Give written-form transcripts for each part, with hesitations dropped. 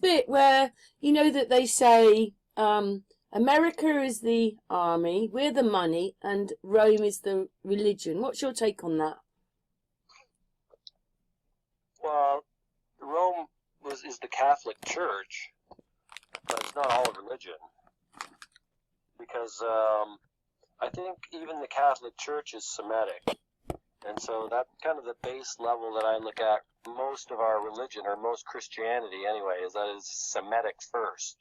bit where, you know, that they say America is the army, we're the money, and Rome is the religion. What's your take on that? Well, Rome is the Catholic Church, but it's not all of religion. Because I think even the Catholic Church is Semitic. And so that's kind of the base level that I look at most of our religion, or most Christianity anyway, is that is Semitic first.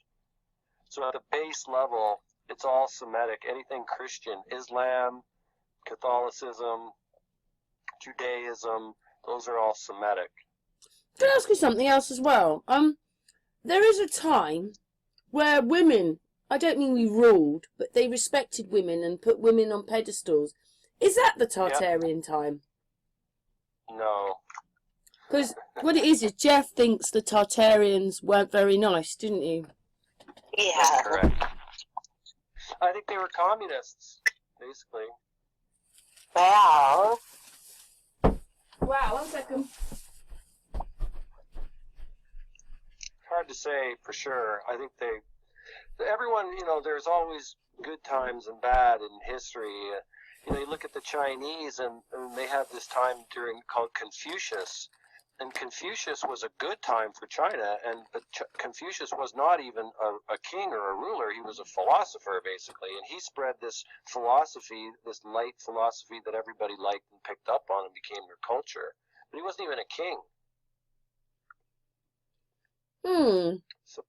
So at the base level, it's all Semitic. Anything Christian, Islam, Catholicism, Judaism, those are all Semitic. Can I ask you something else as well? There is a time where women, I don't mean we ruled, but they respected women and put women on pedestals. Is that the Tartarian time? No. Because what it is Jeff thinks the Tartarians weren't very nice, didn't you? Yeah. That's correct. I think they were communists, basically. Wow. Wow, 1 second. Hard to say for sure. I think everyone, you know, there's always good times and bad in history. You know, you look at the Chinese, and they had this time called Confucius, and Confucius was a good time for China, but Confucius was not even a king or a ruler. He was a philosopher, basically, and he spread this philosophy, this light philosophy that everybody liked and picked up on and became their culture. But he wasn't even a king. So,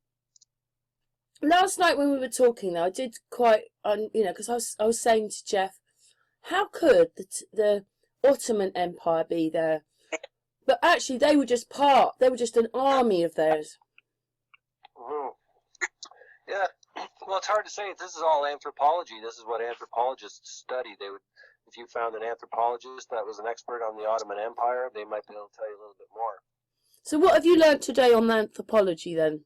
Last night when we were talking, though, I did quite, you know, because I was saying to Jeff, how could the Ottoman Empire be there? But actually, they were just an army of theirs. Yeah, well, it's hard to say. This is all anthropology. This is what anthropologists study. If you found an anthropologist that was an expert on the Ottoman Empire, they might be able to tell you a little bit more. So what have you learnt today on anthropology, then?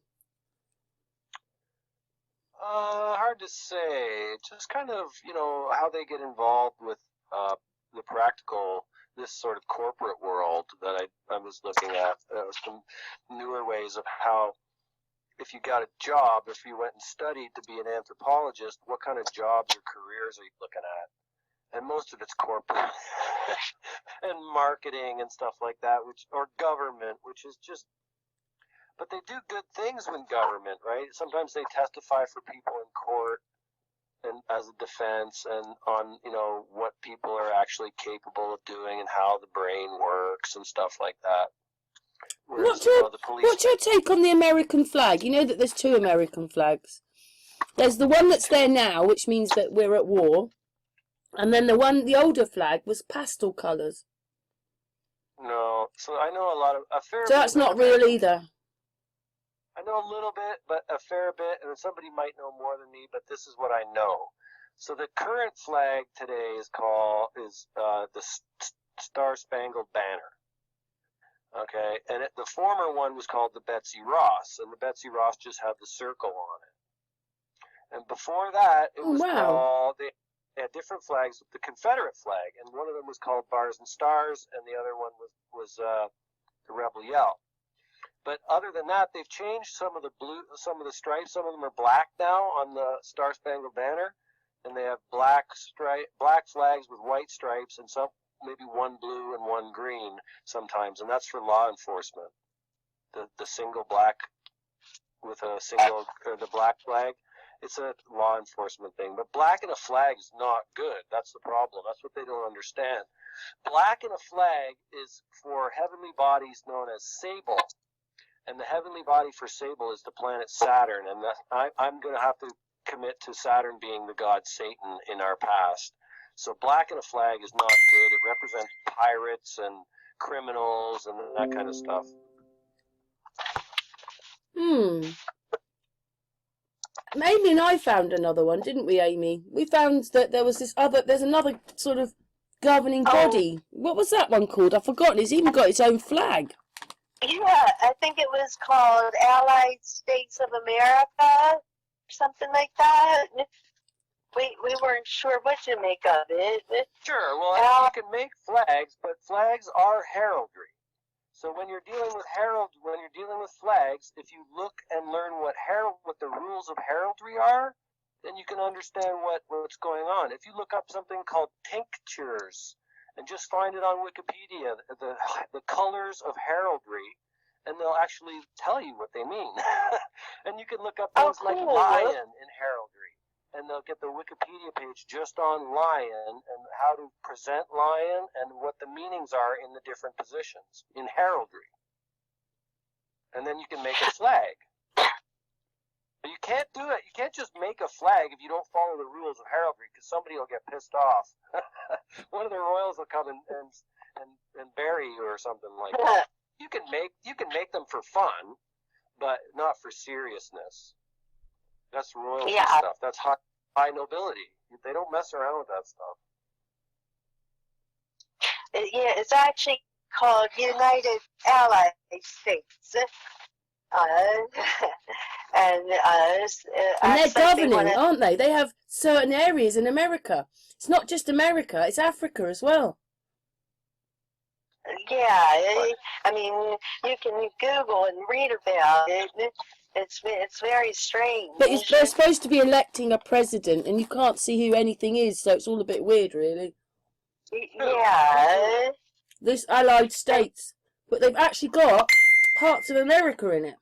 Hard to say. Just kind of, you know, how they get involved with the practical, this sort of corporate world that I was looking at. Some newer ways of how, if you got a job, if you went and studied to be an anthropologist, what kind of jobs or careers are you looking at? And most of it's corporate and marketing and stuff like that, or government, which is just. But they do good things with government, right? Sometimes they testify for people in court and as a defense, and on, you know, what people are actually capable of doing and how the brain works and stuff like that. Whereas, what's your take on the American flag? You know that there's two American flags. There's the one that's there now, which means that we're at war, and then the older flag was pastel colours. No, so I know a fair. So that's not real either. I know a little bit, but a fair bit, and somebody might know more than me, but this is what I know. So the current flag today is the Star-Spangled Banner. Okay, and the former one was called the Betsy Ross, and the Betsy Ross just had the circle on it. And before that, it was called, they had different flags, the Confederate flag, and one of them was called Bars and Stars, and the other one was the Rebel Yell. But other than that, they've changed some of the stripes. Some of them are black now on the Star-Spangled Banner, and they have black flags with white stripes, and some maybe one blue and one green sometimes, and that's for law enforcement. The single black with the black flag, it's a law enforcement thing. But black in a flag is not good. That's the problem. That's what they don't understand. Black in a flag is for heavenly bodies known as Sable. And the heavenly body for Sable is the planet Saturn, and I'm going to have to commit to Saturn being the god Satan in our past. So black in a flag is not good. It represents pirates and criminals and that kind of stuff. Amy and I found another one, didn't we, Amy? We found that there's another sort of governing body. What was that one called? I've forgotten. It's even got its own flag. Yeah, I think it was called Allied States of America, something like that. We weren't sure what to make of it. Sure, well, you can make flags, but flags are heraldry. So when you're dealing with flags, if you look and learn what the rules of heraldry are, then you can understand what's going on. If you look up something called tinctures and just find it on Wikipedia, the colors of heraldry, and they'll actually tell you what they mean. And you can look up things like lion in heraldry, and they'll get the Wikipedia page just on lion and how to present lion and what the meanings are in the different positions in heraldry. And then you can make a flag. But you can't do it. You can't just make a flag if you don't follow the rules of heraldry, because somebody will get pissed off. One of the royals will come and bury you or something like that. You can make them for fun, but not for seriousness. That's royalty stuff. That's high nobility. They don't mess around with that stuff. Yeah, it's actually called United Allied States. And they're governing, aren't they? They have certain areas in America. It's not just America, it's Africa as well. Yeah, I mean, you can Google and read about it. It's very strange. But they're supposed to be electing a president, and you can't see who anything is, so it's all a bit weird, really. Yeah. This Allied States, but they've actually got parts of America in it.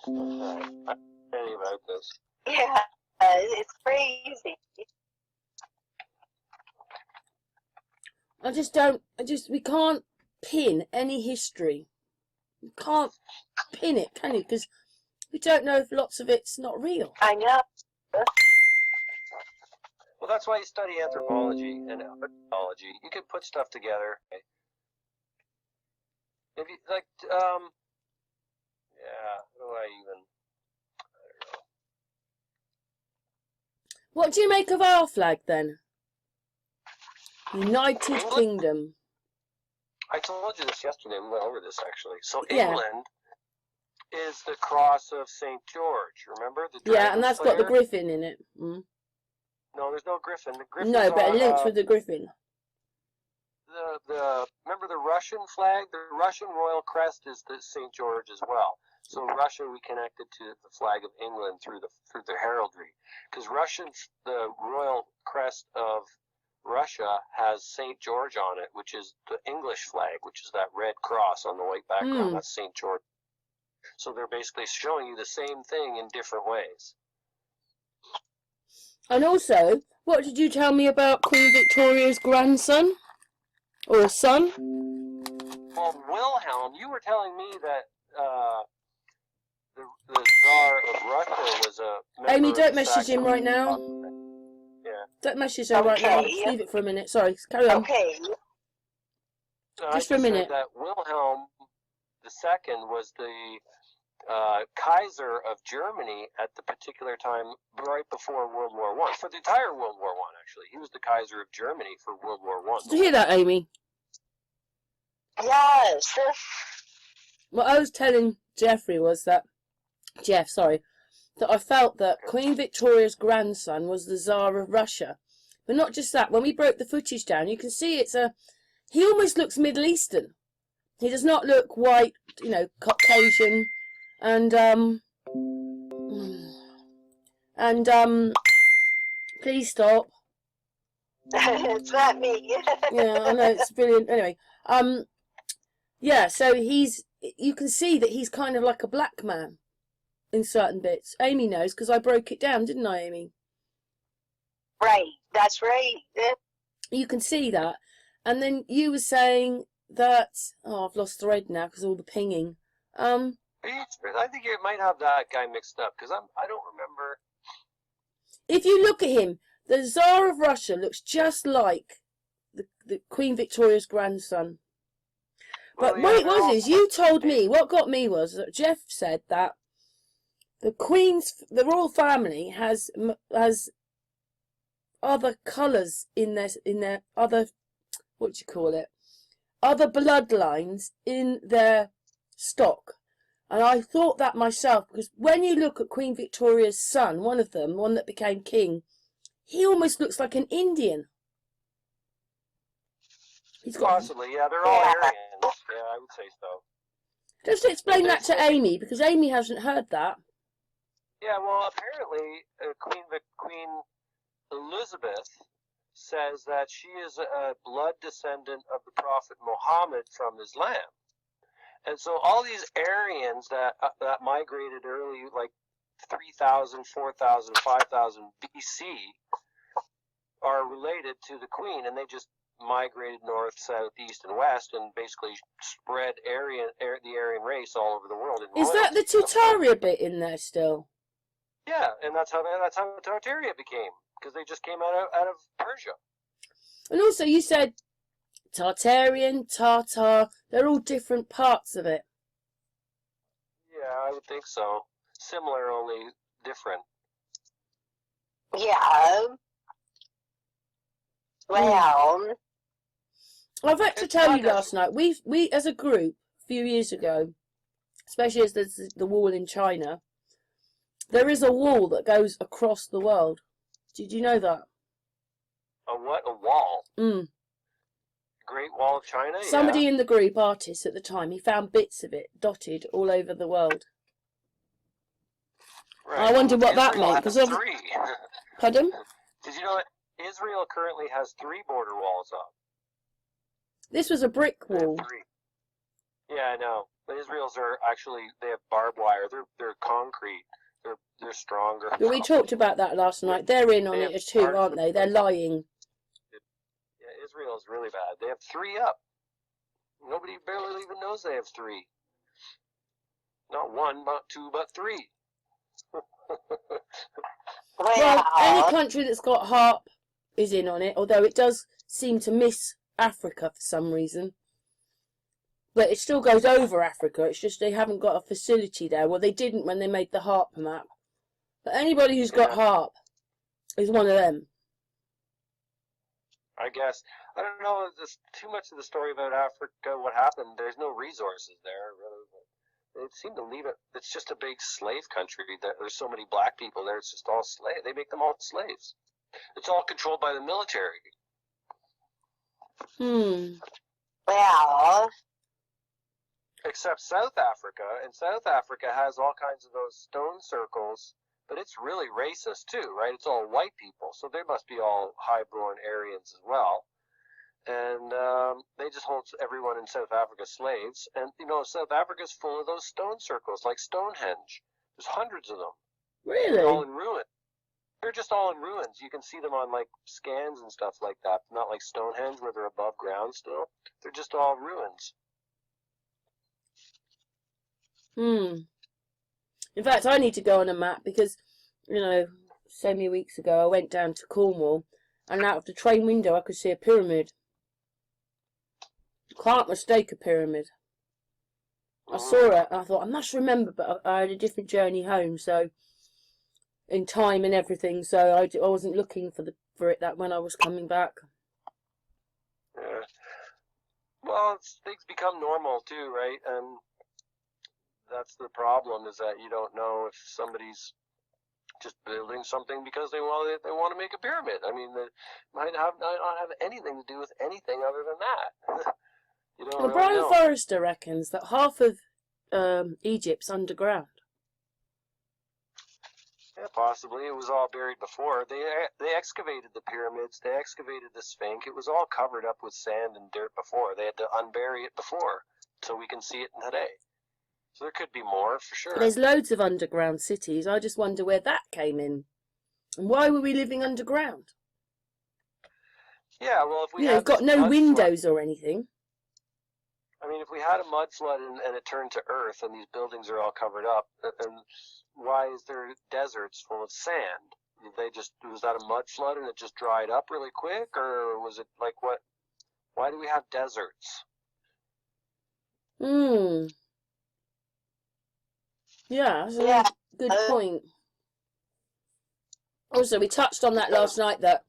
I'm sorry about this. Yeah, it's crazy. We can't pin any history. You can't pin it, can you? Because we don't know if lots of it's not real. I know. Well, that's why you study anthropology and ethnology. You can put stuff together. If you like, yeah, how do I don't know. What do you make of our flag then? United Kingdom. I told you this yesterday. We went over this actually. So England is the cross of St. George. Remember the dragon and that's slayer? got the griffin in it. Mm. No, there's no griffin. The griffin. No, but it links with the griffin. Remember the Russian flag? The Russian royal crest is the St. George as well. So Russia we connected to the flag of England through the heraldry, because the royal crest of Russia has St. George on it, which is the English flag, which is that red cross on the white background. That's St. George. So they're basically showing you the same thing in different ways. And also, what did you tell me about Queen Victoria's grandson? Or a son? Well, Wilhelm, you were telling me that the Tsar of Russia was a member Amy, don't of the message him right now. Yeah. Don't message him right now. Just leave it for a minute. Sorry, carry on. Okay. So just for a minute. Said that Wilhelm II was the Kaiser of Germany at the particular time right before World War I. For the entire World War I, actually. He was the Kaiser of Germany for World War I. Did you hear that, Amy? Yes. What I was telling Jeffrey was that I felt that Queen Victoria's grandson was the Tsar of Russia. But not just that, when we broke the footage down, you can see he almost looks Middle Eastern. He does not look white, Caucasian, and please stop. It's not me. Yeah, I know, it's brilliant. Anyway, so you can see that he's kind of like a black man in certain bits. Amy knows, because I broke it down, didn't I, Amy? Right, that's right. You can see that. And then you were saying that, I've lost the thread now because of all the pinging. I think you might have that guy mixed up, because I don't remember. If you look at him, the Tsar of Russia looks just like the Queen Victoria's grandson. But what it was is, you told me, what got me was that Jeff said that the royal family has other colours in their other, other bloodlines in their stock. And I thought that myself, because when you look at Queen Victoria's son, one that became king, he almost looks like an Indian. He's got... Possibly, yeah. They're all Aryans. Yeah, I would say so. Just explain that to Amy, because Amy hasn't heard that. Yeah, well, apparently Queen Elizabeth says that she is a blood descendant of the Prophet Muhammad from Islam. And so all these Aryans that migrated early, like 3,000, 4,000, 5,000 BC, are related to the Queen, and they just migrated north, south, east, and west, and basically spread the Aryan race all over the world. Is that the Tartarian bit in there still? Yeah, and that's how Tartarian became, because they just came out of Persia. And also, you said Tartarian, Tartar, they're all different parts of it. Yeah, I would think so. Similar, only different. Yeah. Well, I've had to tell you last night, we as a group, a few years ago, especially as there's the wall in China, there is a wall that goes across the world. Did you know that? A what? A wall? Great Wall of China? Somebody in the group, artist at the time, he found bits of it dotted all over the world. Right. I wondered what that meant. Because three. Pardon? Did you know that Israel currently has 3 border walls up? This was a brick wall. 3. Yeah, I know. But Israel's are actually, they have barbed wire. They're concrete. They're stronger. But we talked about that last night. They're in on it too, aren't they? They're lying. Yeah, Israel is really bad. They have 3 up. Nobody barely even knows they have 3. Not 1, not 2, but 3. Well, any country that's got HARP is in on it, although it does seem to miss Africa for some reason. But it still goes over Africa, it's just they haven't got a facility there. Well, they didn't when they made the HARP map. But anybody who's got HARP is one of them. I guess. I don't know, there's too much of the story about Africa, what happened. There's no resources there, really. They seem to leave it. It's just a big slave country. There's so many black people there. It's just all slave. They make them all slaves. It's all controlled by the military. Well. Except South Africa. And South Africa has all kinds of those stone circles. But it's really racist too, right? It's all white people. So they must be all high-born Aryans as well. And they just hold everyone in South Africa slaves. And, you know, South Africa's full of those stone circles, like Stonehenge. There's hundreds of them. Really? They're all in ruin. They're just all in ruins. You can see them on, like, scans and stuff like that. Not like Stonehenge, where they're above ground still. They're just all ruins. In fact, I need to go on a map because, you know, so many weeks ago I went down to Cornwall and out of the train window I could see a pyramid. Can't mistake a pyramid. I saw it and I thought, I must remember, but I had a different journey home, so in time and everything, so I wasn't looking for it that when I was coming back. Yeah. Well, things become normal too, right? And that's the problem, is that you don't know if somebody's just building something because they want to make a pyramid. I mean, it might not have anything to do with anything other than that. You don't really Brian know. Forrester reckons that half of Egypt's underground. Yeah, possibly. It was all buried before. They excavated the pyramids. They excavated the Sphinx. It was all covered up with sand and dirt before. They had to unbury it before, so we can see it today. So there could be more, for sure. There's loads of underground cities. I just wonder where that came in. And why were we living underground? Yeah, well, if we You've got no windows or anything. I mean, if we had a mud flood and it turned to earth and these buildings are all covered up, and why is there deserts full of sand? Was that a mud flood and it just dried up really quick, or was it like what? Why do we have deserts? Yeah, that's a good point. Also, we touched on that last night, that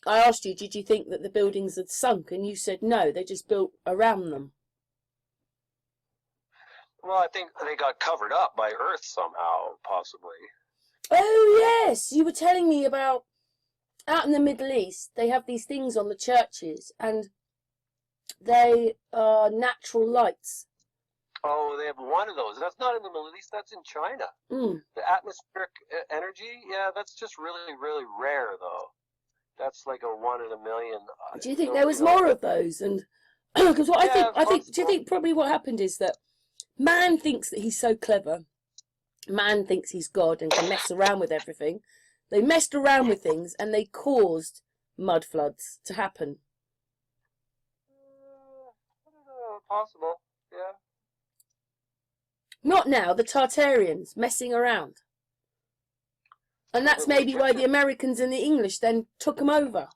I asked you, did you think that the buildings had sunk? And you said no, they just built around them. Well, I think they got covered up by earth somehow, possibly. Oh, yes, you were telling me about, out in the Middle East, they have these things on the churches, and They are natural lights. Oh, they have one of those. That's not in the Middle East. That's in China. The atmospheric energy, yeah, that's just really, really rare, though. That's like a 1 in a million. Do you think there was more of those? And because what I think, do you think probably what happened is that man thinks that he's so clever. Man thinks he's God and can mess around with everything. They messed around with things and they caused mud floods to happen. I don't know, possible, yeah. Not now, the Tartarians messing around. And that's maybe why the Americans and the English then took them over.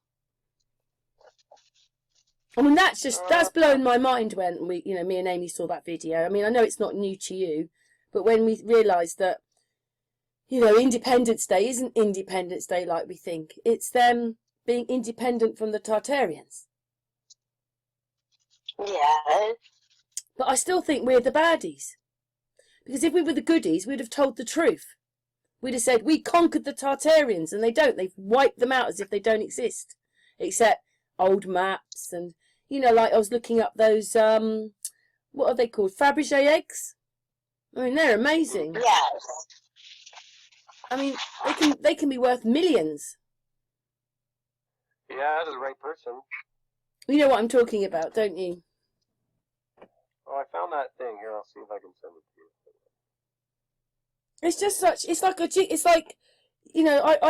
I mean, that's blown my mind when me and Amy saw that video. I mean, I know it's not new to you, but when we realised that, Independence Day isn't Independence Day like we think. It's them being independent from the Tartarians. Yeah. But I still think we're the baddies. Because if we were the goodies, we'd have told the truth. We'd have said, we conquered the Tartarians, and they don't. They've wiped them out as if they don't exist. Except old maps and, like I was looking up those, what are they called? Fabergé eggs? I mean, they're amazing. Yes. I mean, they can be worth millions. Yeah, that's the right person. You know what I'm talking about, don't you? Oh, I found that thing. Here, I'll see if I can send it to you. It's just I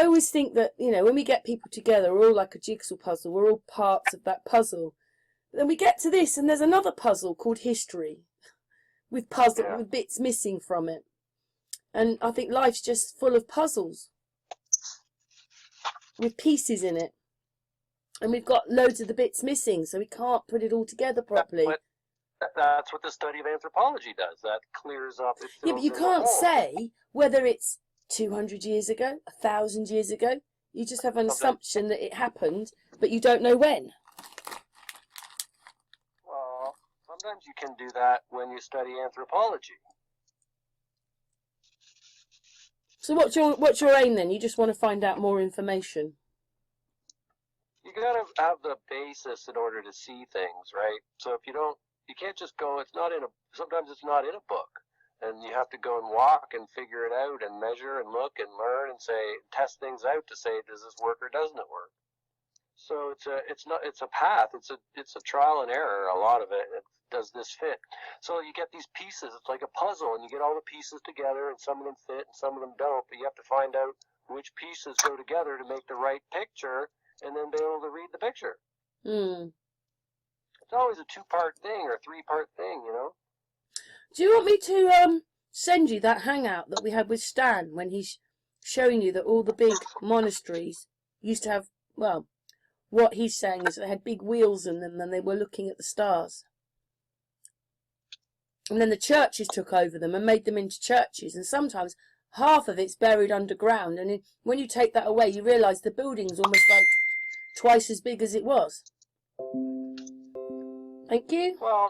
always think that, when we get people together, we're all like a jigsaw puzzle. We're all parts of that puzzle. But then we get to this, and there's another puzzle called history, with bits missing from it. And I think life's just full of puzzles with pieces in it. And we've got loads of the bits missing, so we can't put it all together properly. That's what the study of anthropology does. That clears up. Yeah, but you can't say whether it's 200 years ago, 1,000 years ago. You just have an assumption that it happened, but you don't know when. Well, sometimes you can do that when you study anthropology. So what's your aim then? You just want to find out more information? You gotta have the basis in order to see things, right? So if you don't, you can't just go, sometimes it's not in a book. And you have to go and walk and figure it out and measure and look and learn and test things out to say, does this work or doesn't it work? So it's a path. It's a trial and error, a lot of it. Does this fit? So you get these pieces. It's like a puzzle, and you get all the pieces together, and some of them fit and some of them don't. But you have to find out which pieces go together to make the right picture, and then be able to read the picture. It's always a 2-part thing or a 3-part thing, Do you want me to send you that hangout that we had with Stan when he's showing you that all the big monasteries used to have, well, what he's saying is they had big wheels in them and they were looking at the stars. And then the churches took over them and made them into churches, and sometimes half of it's buried underground, and when you take that away you realise the building's almost like twice as big as it was. Thank you. Well,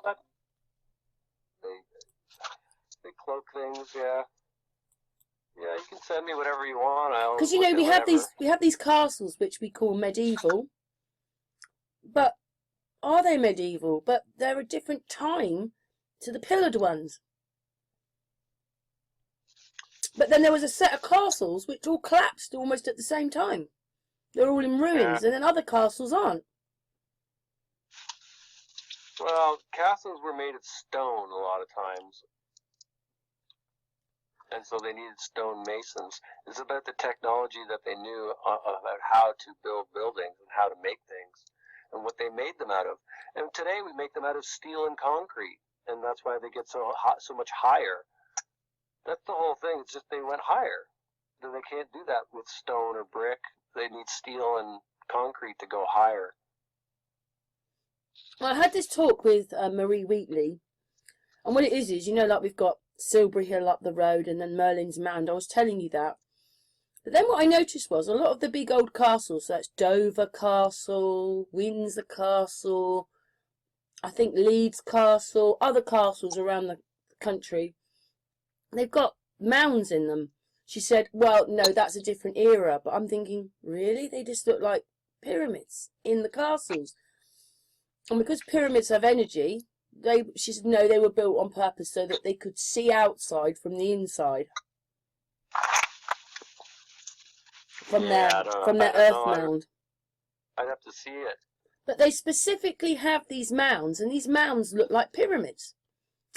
they cloak things, yeah. Yeah, you can send me whatever you want. Because we have these castles which we call medieval, but are they medieval? But they're a different time to the pillared ones. But then there was a set of castles which all collapsed almost at the same time. They're all in ruins, and then other castles aren't. Well, castles were made of stone a lot of times. And so they needed stone masons. It's about the technology that they knew about how to build buildings and how to make things and what they made them out of. And today we make them out of steel and concrete, and that's why they get so much higher. That's the whole thing. It's just they went higher. Then they can't do that with stone or brick. They need steel and concrete to go higher. I had this talk with Marie Wheatley, and what it is like we've got Silbury Hill up the road and then Merlin's Mound. I was telling you that. But then what I noticed was a lot of the big old castles, so that's Dover Castle, Windsor Castle, I think Leeds Castle, other castles around the country, they've got mounds in them. She said, well, no, that's a different era. But I'm thinking, really? They just look like pyramids in the castles. And because pyramids have energy, she said no, they were built on purpose so that they could see outside from the inside. From their earth mound. I'd have to see it. But they specifically have these mounds, and these mounds look like pyramids.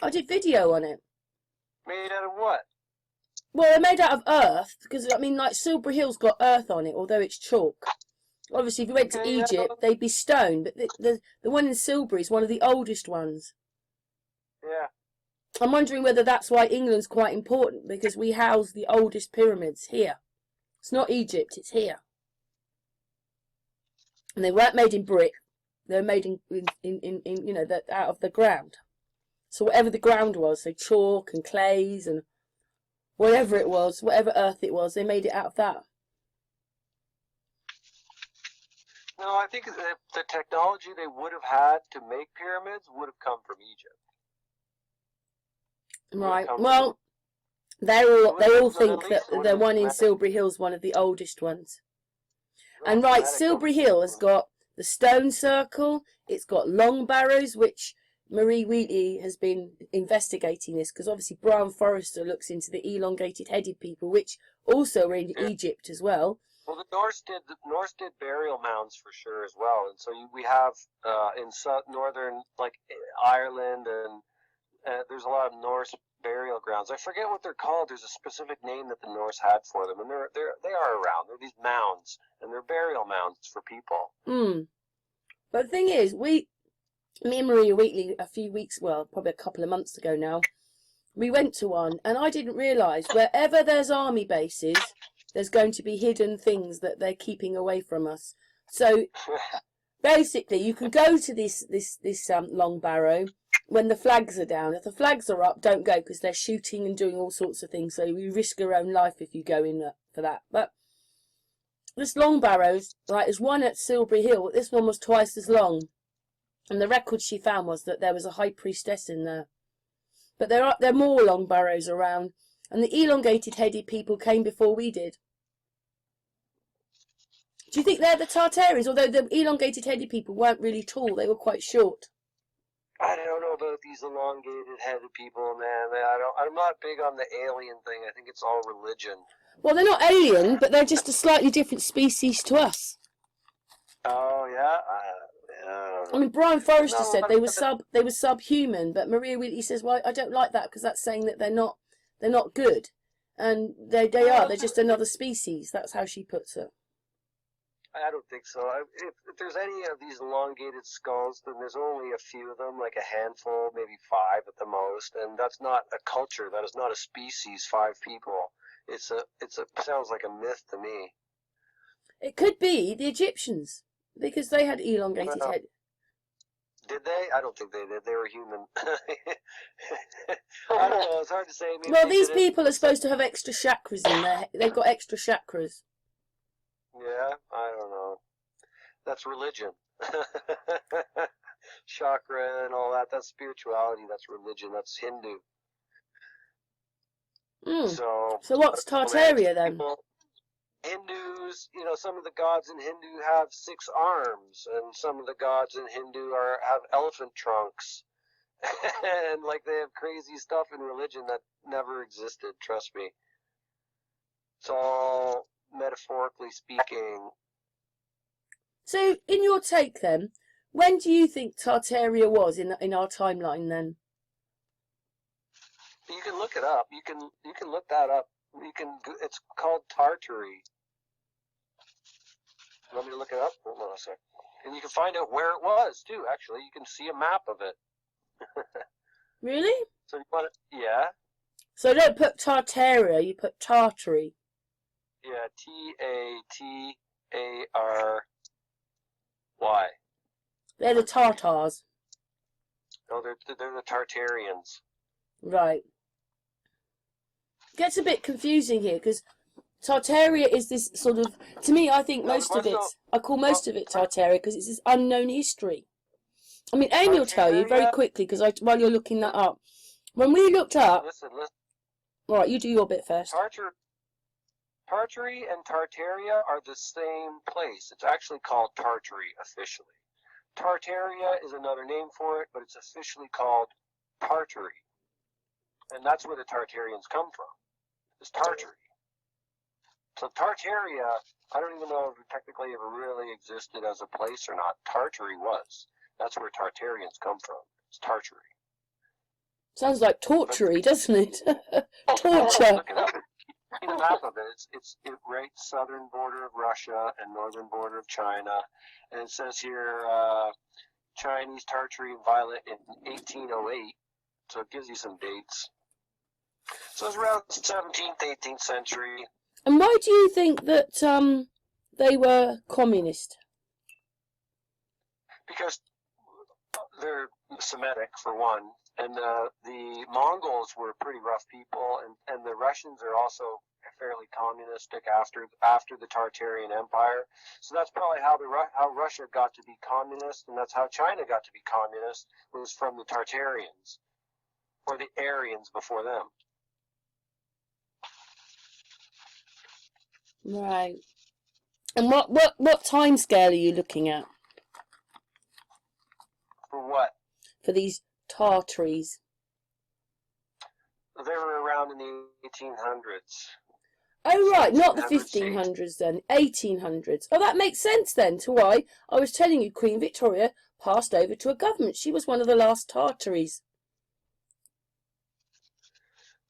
I did video on it. Made out of what? Well, they're made out of earth, because, I mean, like, Lbry Hill's got earth on it, although it's chalk. Obviously, if you went to Egypt, they'd be stone, but the one in Lbry is one of the oldest ones. Yeah. I'm wondering whether that's why England's quite important, because we house the oldest pyramids here. It's not Egypt, it's here. And they weren't made in brick. They were made in you know, out of the ground. So whatever the ground was, so chalk and clays and whatever it was, whatever earth it was, they made it out of that. No, I think the technology they would have had to make pyramids would have come from Egypt. Right. Well, they all think that the one in Lbry Hill is one of the oldest ones. And right, Lbry Hill has got the stone circle. It's got long barrows, which Marie Wheatley has been investigating this, because obviously Brian Forrester looks into the elongated headed people, which also are in Egypt as well. Well, the Norse did burial mounds for sure as well, and so we have in northern, like Ireland, and there's a lot of Norse burial grounds. I forget what they're called. There's a specific name that the Norse had for them, and they are around. They're these mounds, and they're burial mounds for people. But the thing is, me and Maria Wheatley probably a couple of months ago now, we went to one, and I didn't realise wherever there's army bases, there's going to be hidden things that they're keeping away from us. So basically, you can go to this long barrow when the flags are down. If the flags are up, don't go, because they're shooting and doing all sorts of things. So you risk your own life if you go in for that. But this long barrows, right, there's one at Lbry Hill. This one was twice as long. And the record she found was that there was a high priestess in there. But there are more long barrows around. And the elongated headed people came before we did. Do you think they're the Tartarians? Although the elongated headed people weren't really tall, they were quite short. I don't know about these elongated headed people, man. I'm not big on the alien thing. I think it's all religion. Well, they're not alien, but they're just a slightly different species to us. Oh yeah. I mean, Brian Forrester said they were subhuman, but Maria Wheatley says, well, I don't like that, because that's saying that they're not good, and they are. They're just another species. That's how she puts it. I don't think so. If there's any of these elongated skulls, then there's only a few of them, like a handful, maybe 5 at the most, and that's not a culture. That is not a species. 5 people. It sounds like a myth to me. It could be the Egyptians, because they had elongated head. Did they? I don't think they did. They were human. I don't know. It's hard to say. Maybe well, these people are supposed to have extra chakras in there. They've got extra chakras. Yeah, I don't know. That's religion. Chakra and all that. That's spirituality. That's religion. That's Hindu. So what's Tartaria then? Hindus, some of the gods in Hindu have 6 arms, and some of the gods in Hindu have elephant trunks. And they have crazy stuff in religion that never existed, trust me. It's all metaphorically speaking. So, in your take then, when do you think Tartaria was in our timeline then? You can look it up. You can look that up. It's called Tartary. You want me to look it up? Hold on a sec. And you can find out where it was too. Actually, you can see a map of it. Really? So you want it? Yeah. So don't put Tartaria. You put Tartary. Yeah, Tatary. They're the Tartars. No, they're the Tartarians. Right. Gets a bit confusing here, because Tartaria is this sort of, to me, I think I call most of it Tartaria, because it's this unknown history. I mean, Amy will tell you very quickly, because while you're looking that up, when we looked up, listen. All right, you do your bit first. Tartary and Tartaria are the same place. It's actually called Tartary officially. Tartaria is another name for it, but it's officially called Tartary. And that's where the Tartarians come from, is Tartary. So Tartaria, I don't even know if it technically ever really existed as a place or not. Tartary was. That's where Tartarians come from. It's Tartary. Sounds like tortury, doesn't it? Torture. Look it up. See the map of it. It's right southern border of Russia and northern border of China. And it says here Chinese Tartary violent in 1808. So it gives you some dates. So it's around 17th, 18th century. And why do you think that they were communist? Because they're Semitic, for one. And the Mongols were pretty rough people, and the Russians are also fairly communistic after the Tartarian Empire. So that's probably how Russia got to be communist, and that's how China got to be communist, was from the Tartarians, or the Aryans before them. Right. And what time scale are you looking at? For what? For these Tartaries. They were around in the 1800s. Oh, right, not the 1500s then, 1800s. Oh, that makes sense then to why I was telling you Queen Victoria passed over to a government. She was one of the last Tartaries.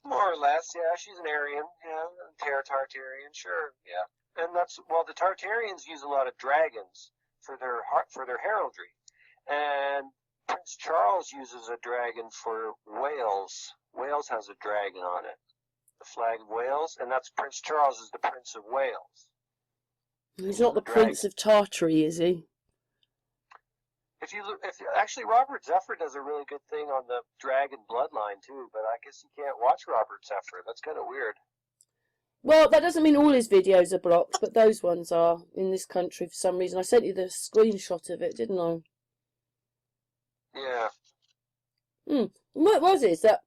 More or less, yeah. She's an Aryan, yeah. Tartarian, sure, yeah. And the Tartarians use a lot of dragons for their heraldry. And Prince Charles uses a dragon for Wales. Wales has a dragon on it, the flag of Wales, and that's Prince Charles is the Prince of Wales. He's not the Prince of Tartary, is he? Actually, Robert Zephyr does a really good thing on the dragon bloodline too, but I guess you can't watch Robert Zephyr. That's kind of weird. Well, that doesn't mean all his videos are blocked, but those ones are in this country for some reason. I sent you the screenshot of it, didn't I? Yeah. What was it? Is that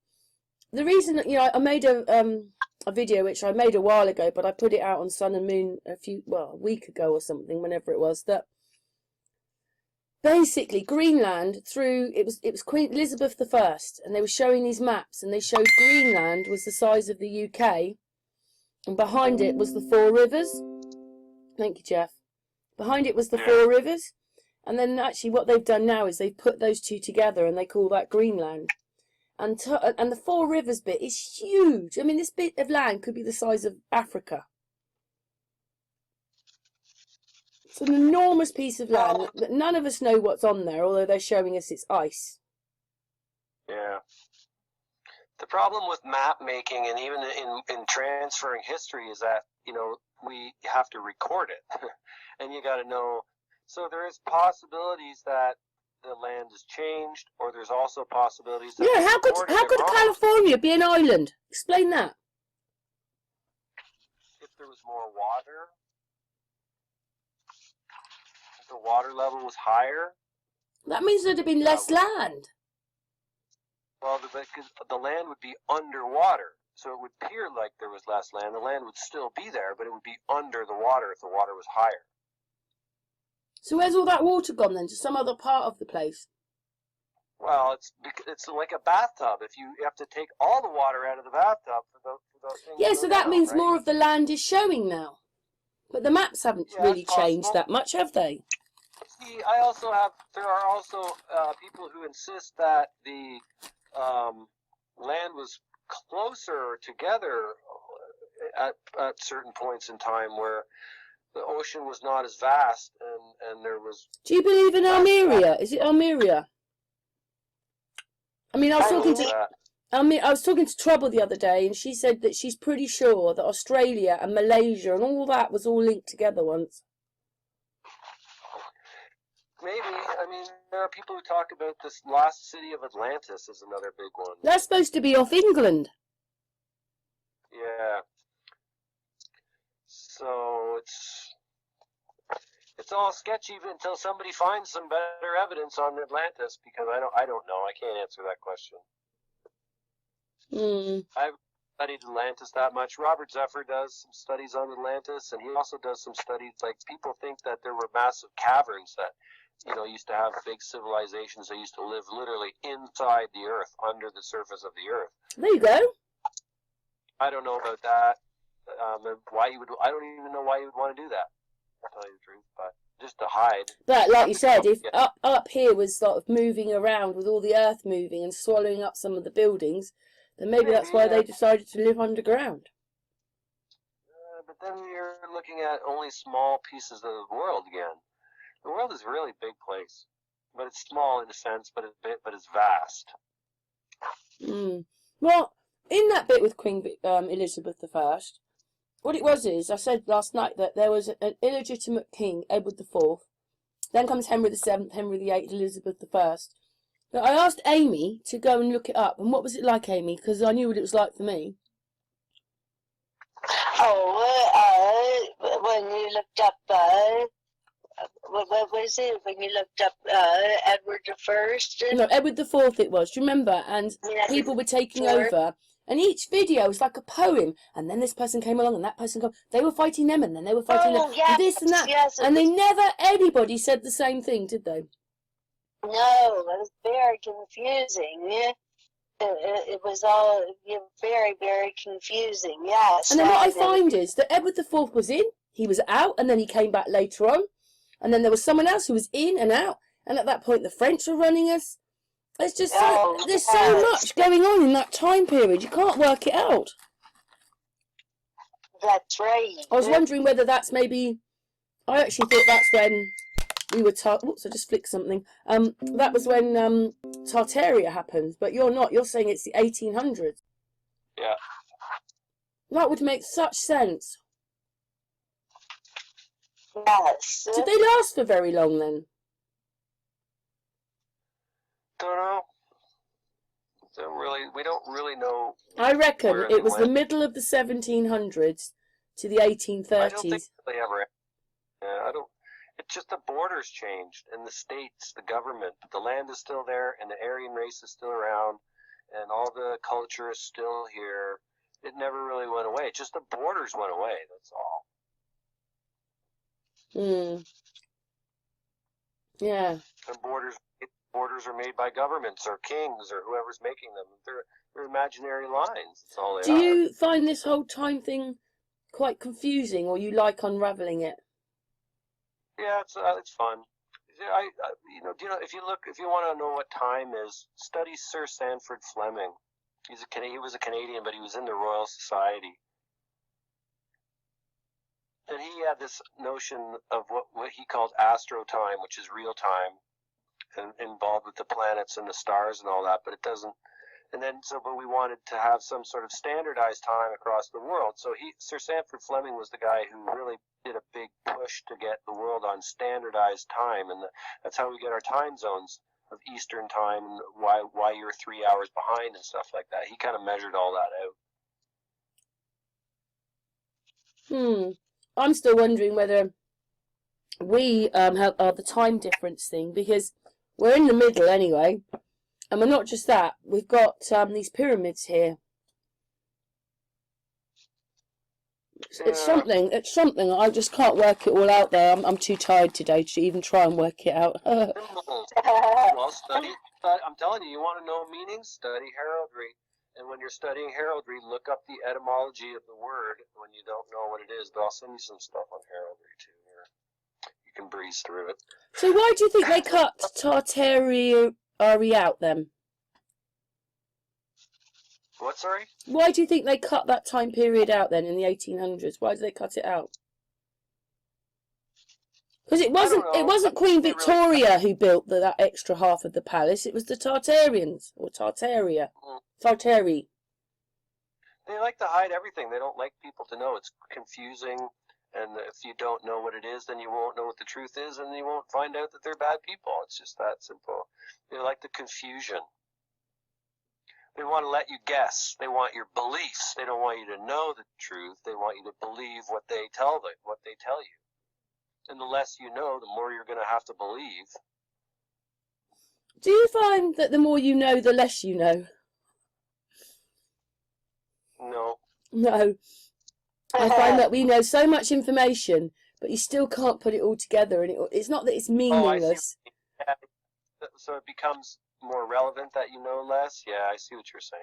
the reason that, I made a video which I made a while ago, but I put it out on Sun and Moon a week ago or something, whenever it was, that basically Greenland it was Queen Elizabeth I, and they were showing these maps, and they showed Greenland was the size of the UK, and behind it was the Four Rivers. Thank you, Jeff. Behind it was the Four Rivers. And then actually what they've done now is they've put those two together and they call that Greenland. And the Four Rivers bit is huge. I mean, this bit of land could be the size of Africa. It's an enormous piece of land that none of us know what's on there, although they're showing us it's ice. Yeah. The problem with map making and even in transferring history is that, we have to record it. And you got to know. So there is possibilities that the land is changed, or there's also possibilities that how could California be an island? Explain that. If there was more water, if the water level was higher, that means there'd have been less land. Well, the land would be underwater, so it would appear like there was less land. The land would still be there, but it would be under the water if the water was higher. So where's all that water gone then? To some other part of the place? Well, it's like a bathtub. If you have to take all the water out of the bathtub for those things. Yeah, so that means more of the land is showing now. But the maps haven't really changed that much, have they? See, there are also people who insist that the land was closer together at certain points in time where the ocean was not as vast, and there was... Do you believe in Almeria? Is it Almeria? I mean, I was talking to Trouble the other day, and she said that she's pretty sure that Australia and Malaysia and all that was all linked together once. Maybe. I mean, there are people who talk about this lost city of Atlantis as another big one. That's supposed to be off England. Yeah. So it's all sketchy until somebody finds some better evidence on Atlantis, because I don't know. I can't answer that question. I've studied Atlantis that much. Robert Zephyr does some studies on Atlantis, and he also does some studies, like, people think that there were massive caverns that used to have big civilizations. They used to live literally inside the earth, under the surface of the earth. There you go. I don't know about that. I don't even know why you would want to do that, to tell you the truth, but just to hide. But like you said, if up here was sort of moving around with all the earth moving and swallowing up some of the buildings, then maybe that's why they decided to live underground. But then you're looking at only small pieces of the world again. The world is a really big place, but it's small in a sense, but it's vast. Well, in that bit with Queen Elizabeth I, what it was is, I said last night that there was an illegitimate king, Edward IV. Then comes Henry VII, Henry VIII, Elizabeth I. Now, I asked Amy to go and look it up. And what was it like, Amy? Because I knew what it was like for me. Oh, when you looked up, what was it? When you looked up Edward I? No, Edward IV it was. Do you remember? And people were taking over. And each video was like a poem. And then this person came along and that person came. They were fighting them and then they were fighting them. Yes, and this and that. Yes, and anybody said the same thing, did they? No, it was very confusing. It was all very, very confusing, yes. And then what I find is that Edward IV was in, he was out, and then he came back later on. And then there was someone else who was in and out. And at that point, the French were running us. There's just there's so much going on in that time period. You can't work it out. That's right. I was wondering whether that's maybe... I actually thought that's when we were... Whoops, I just flicked something. That was when Tartaria happened. But you're not. You're saying it's the 1800s. Yeah. That would make such sense. Yes. Did they last for very long then? Don't know. We don't really know. I reckon it was the middle of the 1700s to the 1830s. I don't think they ever. I don't. It's just the borders changed, and the states, the government, the land is still there, and the Aryan race is still around, and all the culture is still here. It never really went away. Just the borders went away. That's all. Yeah. The borders are made by governments or kings or whoever's making them. They're imaginary lines. That's all they are. Do you find this whole time thing quite confusing, or you like unraveling it? Yeah, it's fun. If you want to know what time is, study Sir Sandford Fleming. He was a Canadian, but he was in the Royal Society. And he had this notion of what he called astro time, which is real time, and involved with the planets and the stars and all that, but it doesn't. But we wanted to have some sort of standardized time across the world. So Sir Sandford Fleming was the guy who really did a big push to get the world on standardized time, and that's how we get our time zones of Eastern time and why you're 3 hours behind and stuff like that. He kind of measured all that out. I'm still wondering whether we have the time difference thing, because we're in the middle anyway. And we're not just that, we've got these pyramids here. It's something, I just can't work it all out there. I'm too tired today to even try and work it out. Well, study. I'm telling you, you want to know meanings? Study heraldry. And when you're studying heraldry, look up the etymology of the word when you don't know what it is. But I'll send you some stuff on heraldry too here. You can breeze through it. So why do you think they cut Tartary out then? What, sorry? Why do you think they cut that time period out then in the 1800s? Why did they cut it out? Because it wasn't Queen Victoria who built that extra half of the palace. It was the Tartarians, or Tartaria. Tartary. They like to hide everything. They don't like people to know. It's confusing, and if you don't know what it is, then you won't know what the truth is, and you won't find out that they're bad people. It's just that simple. They like the confusion. They want to let you guess. They want your beliefs. They don't want you to know the truth. They want you to believe what they tell you. And the less you know, the more you're going to have to believe. Do you find that the more you know, the less you know? No. No. I find that we know so much information, but you still can't put it all together. And it's not that it's meaningless. Yeah, so it becomes more relevant that you know less. Yeah, I see what you're saying.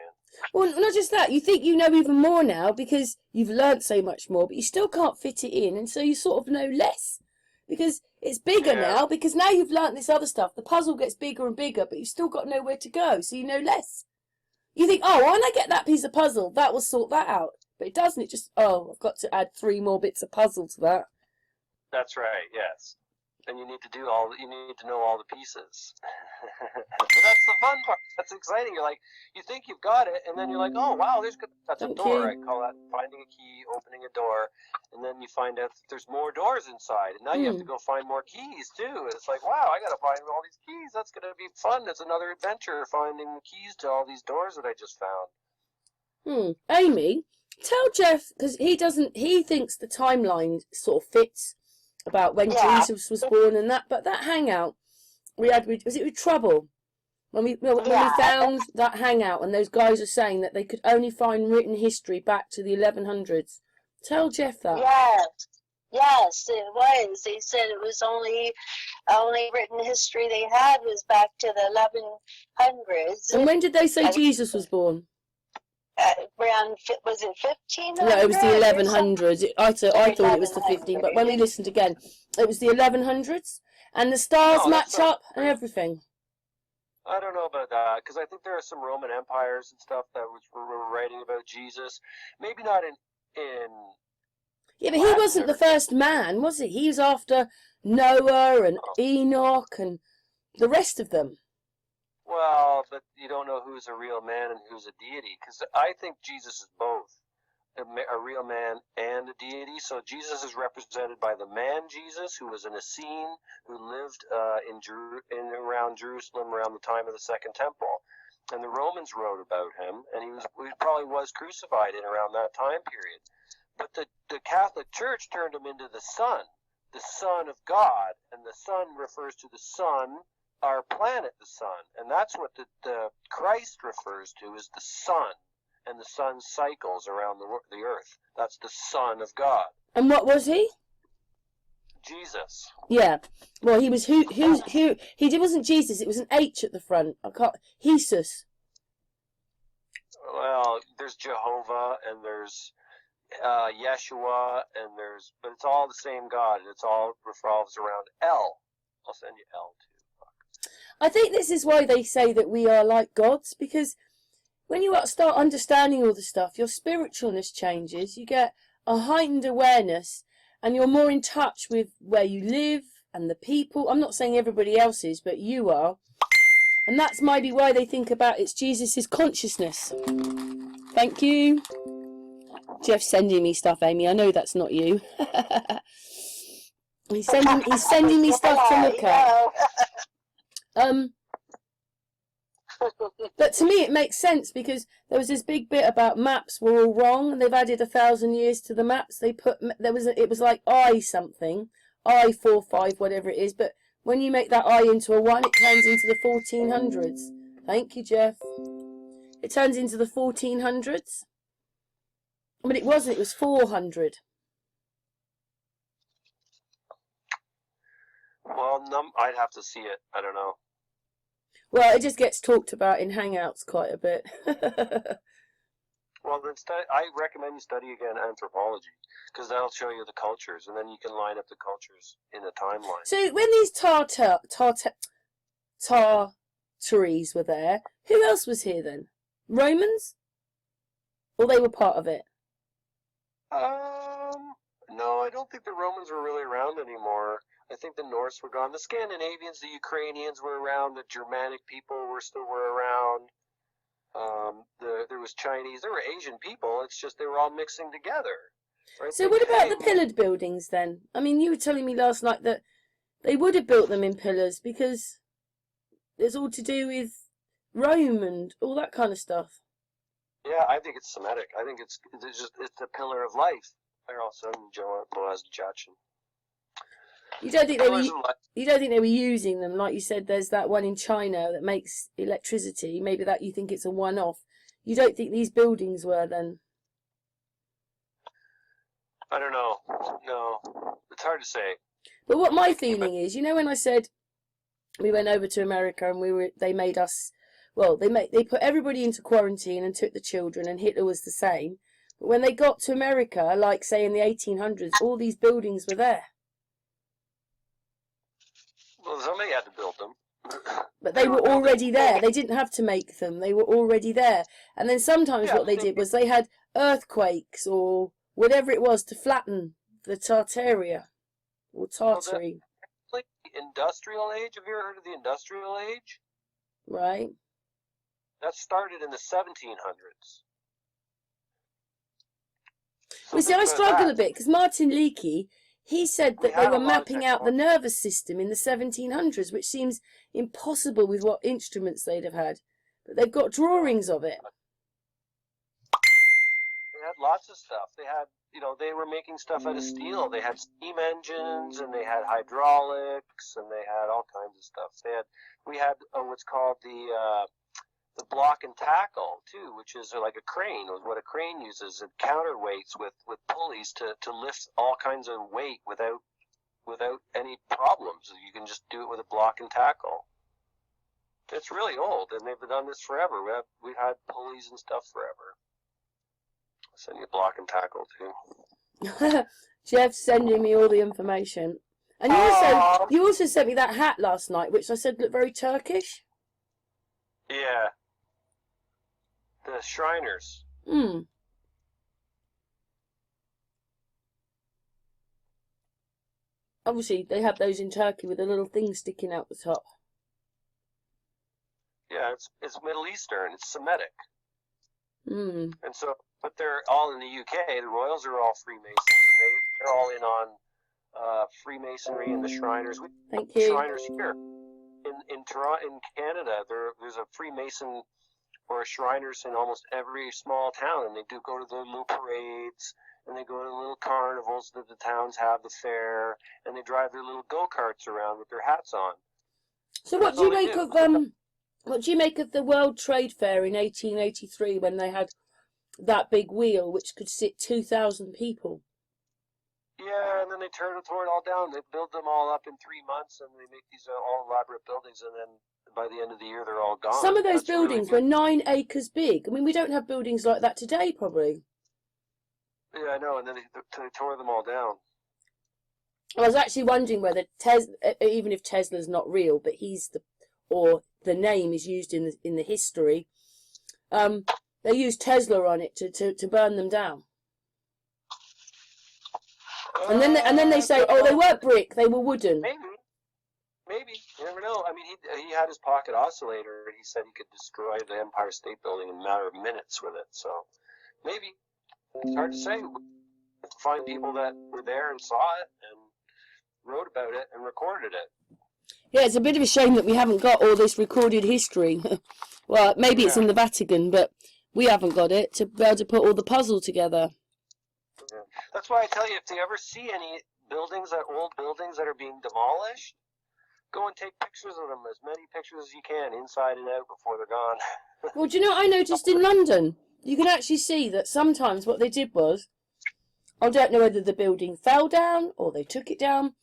Well, not just that. You think you know even more now because you've learnt so much more, but you still can't fit it in, and so you sort of know less because it's bigger now. Because now you've learnt this other stuff. The puzzle gets bigger and bigger, but you've still got nowhere to go, so you know less. You think, oh, when I get that piece of puzzle, that will sort that out. But it doesn't. It just, oh, I've got to add 3 more bits of puzzle to that. That's right. Yes. And you need to know all the pieces. But that's the fun part. That's exciting. You're like, you think you've got it, and then you're like, oh wow, that's a door. I call that finding a key, opening a door, and then you find out that there's more doors inside, and now you have to go find more keys too. It's like, wow, I got to find all these keys. That's gonna be fun. It's another adventure finding the keys to all these doors that I just found. Amy, tell Jeff, because he thinks the timeline sort of fits about when Jesus was born and that, but that hangout we had was it with Trouble when we found that hangout, and those guys are saying that they could only find written history back to the 1100s. Tell Jeff that. Yes, it was. They said it was only written history they had was back to the 1100s. And when did they say Jesus was born? Around, was it 1500? No, it was the 1100s. I thought it was the 15, but when we listened again, it was the 1100s, and the stars match up and everything. I don't know about that, because I think there are some Roman empires and stuff that were writing about Jesus. Maybe not in. Yeah, but he wasn't the first man, was he? He was after Noah and Enoch and the rest of them. Well, but you don't know who's a real man and who's a deity, because I think Jesus is both a real man and a deity. So Jesus is represented by the man Jesus, who was an Essene, who lived around Jerusalem around the time of the Second Temple, and the Romans wrote about him, and he probably was crucified in around that time period. But the Catholic Church turned him into the Son of God, and the Son refers to the sun. Our planet, the sun, and that's what the Christ refers to as the sun, and the sun cycles around the earth. That's the Son of God. And what was he? Jesus. Yeah. Well, he was who? He wasn't Jesus. It was an H at the front. Jesus. Well, there's Jehovah, and there's Yeshua, but it's all the same God, and it's all revolves around L. I'll send you L too. I think this is why they say that we are like gods, because when you start understanding all the stuff, your spiritualness changes, you get a heightened awareness, and you're more in touch with where you live and the people. I'm not saying everybody else is, but you are. And that's maybe why they think about it's Jesus' consciousness. Thank you. Jeff's sending me stuff, Amy. I know that's not you. He's sending me stuff to look at. But to me it makes sense, because there was this big bit about maps were all wrong, and they've added 1,000 years to the maps. They put it was like I something, I45 whatever it is, but when you make that I into a 1, it turns into the 1400s. Thank you, Jeff. It turns into the 1400s, but it wasn't. It was 400. Well, I'd have to see it. I don't know. Well, it just gets talked about in Hangouts quite a bit. Well, then I recommend you study again anthropology, because that'll show you the cultures, and then you can line up the cultures in a timeline. So when these Tartaries were there, who else was here then? Romans? Or they were part of it? No, I don't think the Romans were really around anymore. I think the Norse were gone. The Scandinavians, the Ukrainians were around. The Germanic people were around. There was Chinese. There were Asian people. It's just they were all mixing together. Right? So what about the pillared buildings then? I mean, you were telling me last night that they would have built them in pillars because it's all to do with Rome and all that kind of stuff. Yeah, I think it's Semitic. I think it's a pillar of life. They're also Boaz and Jachin. You don't think they were using them, like you said? There's that one in China that makes electricity. Maybe that you think it's a one-off. You don't think these buildings were then? I don't know. No, it's hard to say. But what my feeling is, when I said we went over to America, and they made us. Well, they put everybody into quarantine and took the children, and Hitler was the same. But when they got to America, like say in the 1800s, all these buildings were there. Well, somebody had to build them. But they were already there. They didn't have to make them. They were already there. And then sometimes what they did was they had earthquakes or whatever it was to flatten the Tartaria or Tartary. Like the industrial age. Have you ever heard of the industrial age? Right. That started in the 1700s. So well, see, I struggle a bit because Martin Leakey, he said that they were mapping out the nervous system in the 1700s, which seems impossible with what instruments they'd have had. But they've got drawings of it. They had lots of stuff. They had, they were making stuff out of steel. They had steam engines, and they had hydraulics, and they had all kinds of stuff. We had what's called the block and tackle too, which is like a crane. What a crane uses, and counterweights with pulleys to lift all kinds of weight without any problems. You can just do it with a block and tackle. It's really old, and they've done this forever. We've had pulleys and stuff forever. I'll send you a block and tackle too. Jeff's sending me all the information, and you also sent me that hat last night, which I said looked very Turkish. Yeah. The Shriners. Obviously, they have those in Turkey with a little thing sticking out the top. Yeah, it's Middle Eastern. It's Semitic. And so, but they're all in the UK. The Royals are all Freemasons, and they're all in on Freemasonry and the Shriners. Thank you. Shriners here in Toronto, in Canada. There's a Freemason or a Shriners in almost every small town, and they do go to the little parades, and they go to the little carnivals that the towns have, the fair, and they drive their little go-karts around with their hats on. So what do you make of the World Trade Fair in 1883 when they had that big wheel which could sit 2,000 people? Yeah, and then they tore it all down. They build them all up in 3 months, and they make these all elaborate buildings, and then by the end of the year, they're all gone. Some of those buildings were 9 acres big. I mean, we don't have buildings like that today, probably. Yeah, I know, and then they tore them all down. I was actually wondering whether even if Tesla's not real, but the name is used in the history. They used Tesla on it to burn them down. And then they say, they weren't brick, they were wooden. Maybe. You never know. I mean, he had his pocket oscillator, and he said he could destroy the Empire State Building in a matter of minutes with it. So, maybe. It's hard to say. We have to find people that were there and saw it and wrote about it and recorded it. Yeah, it's a bit of a shame that we haven't got all this recorded history. Well, maybe it's in the Vatican, but we haven't got it to be able to put all the puzzle together. Yeah. That's why I tell you, if you ever see any old buildings that are being demolished, go and take pictures of them, as many pictures as you can, inside and out, before they're gone. Well, do you know what I noticed in London? You can actually see that sometimes what they did was, I don't know whether the building fell down or they took it down,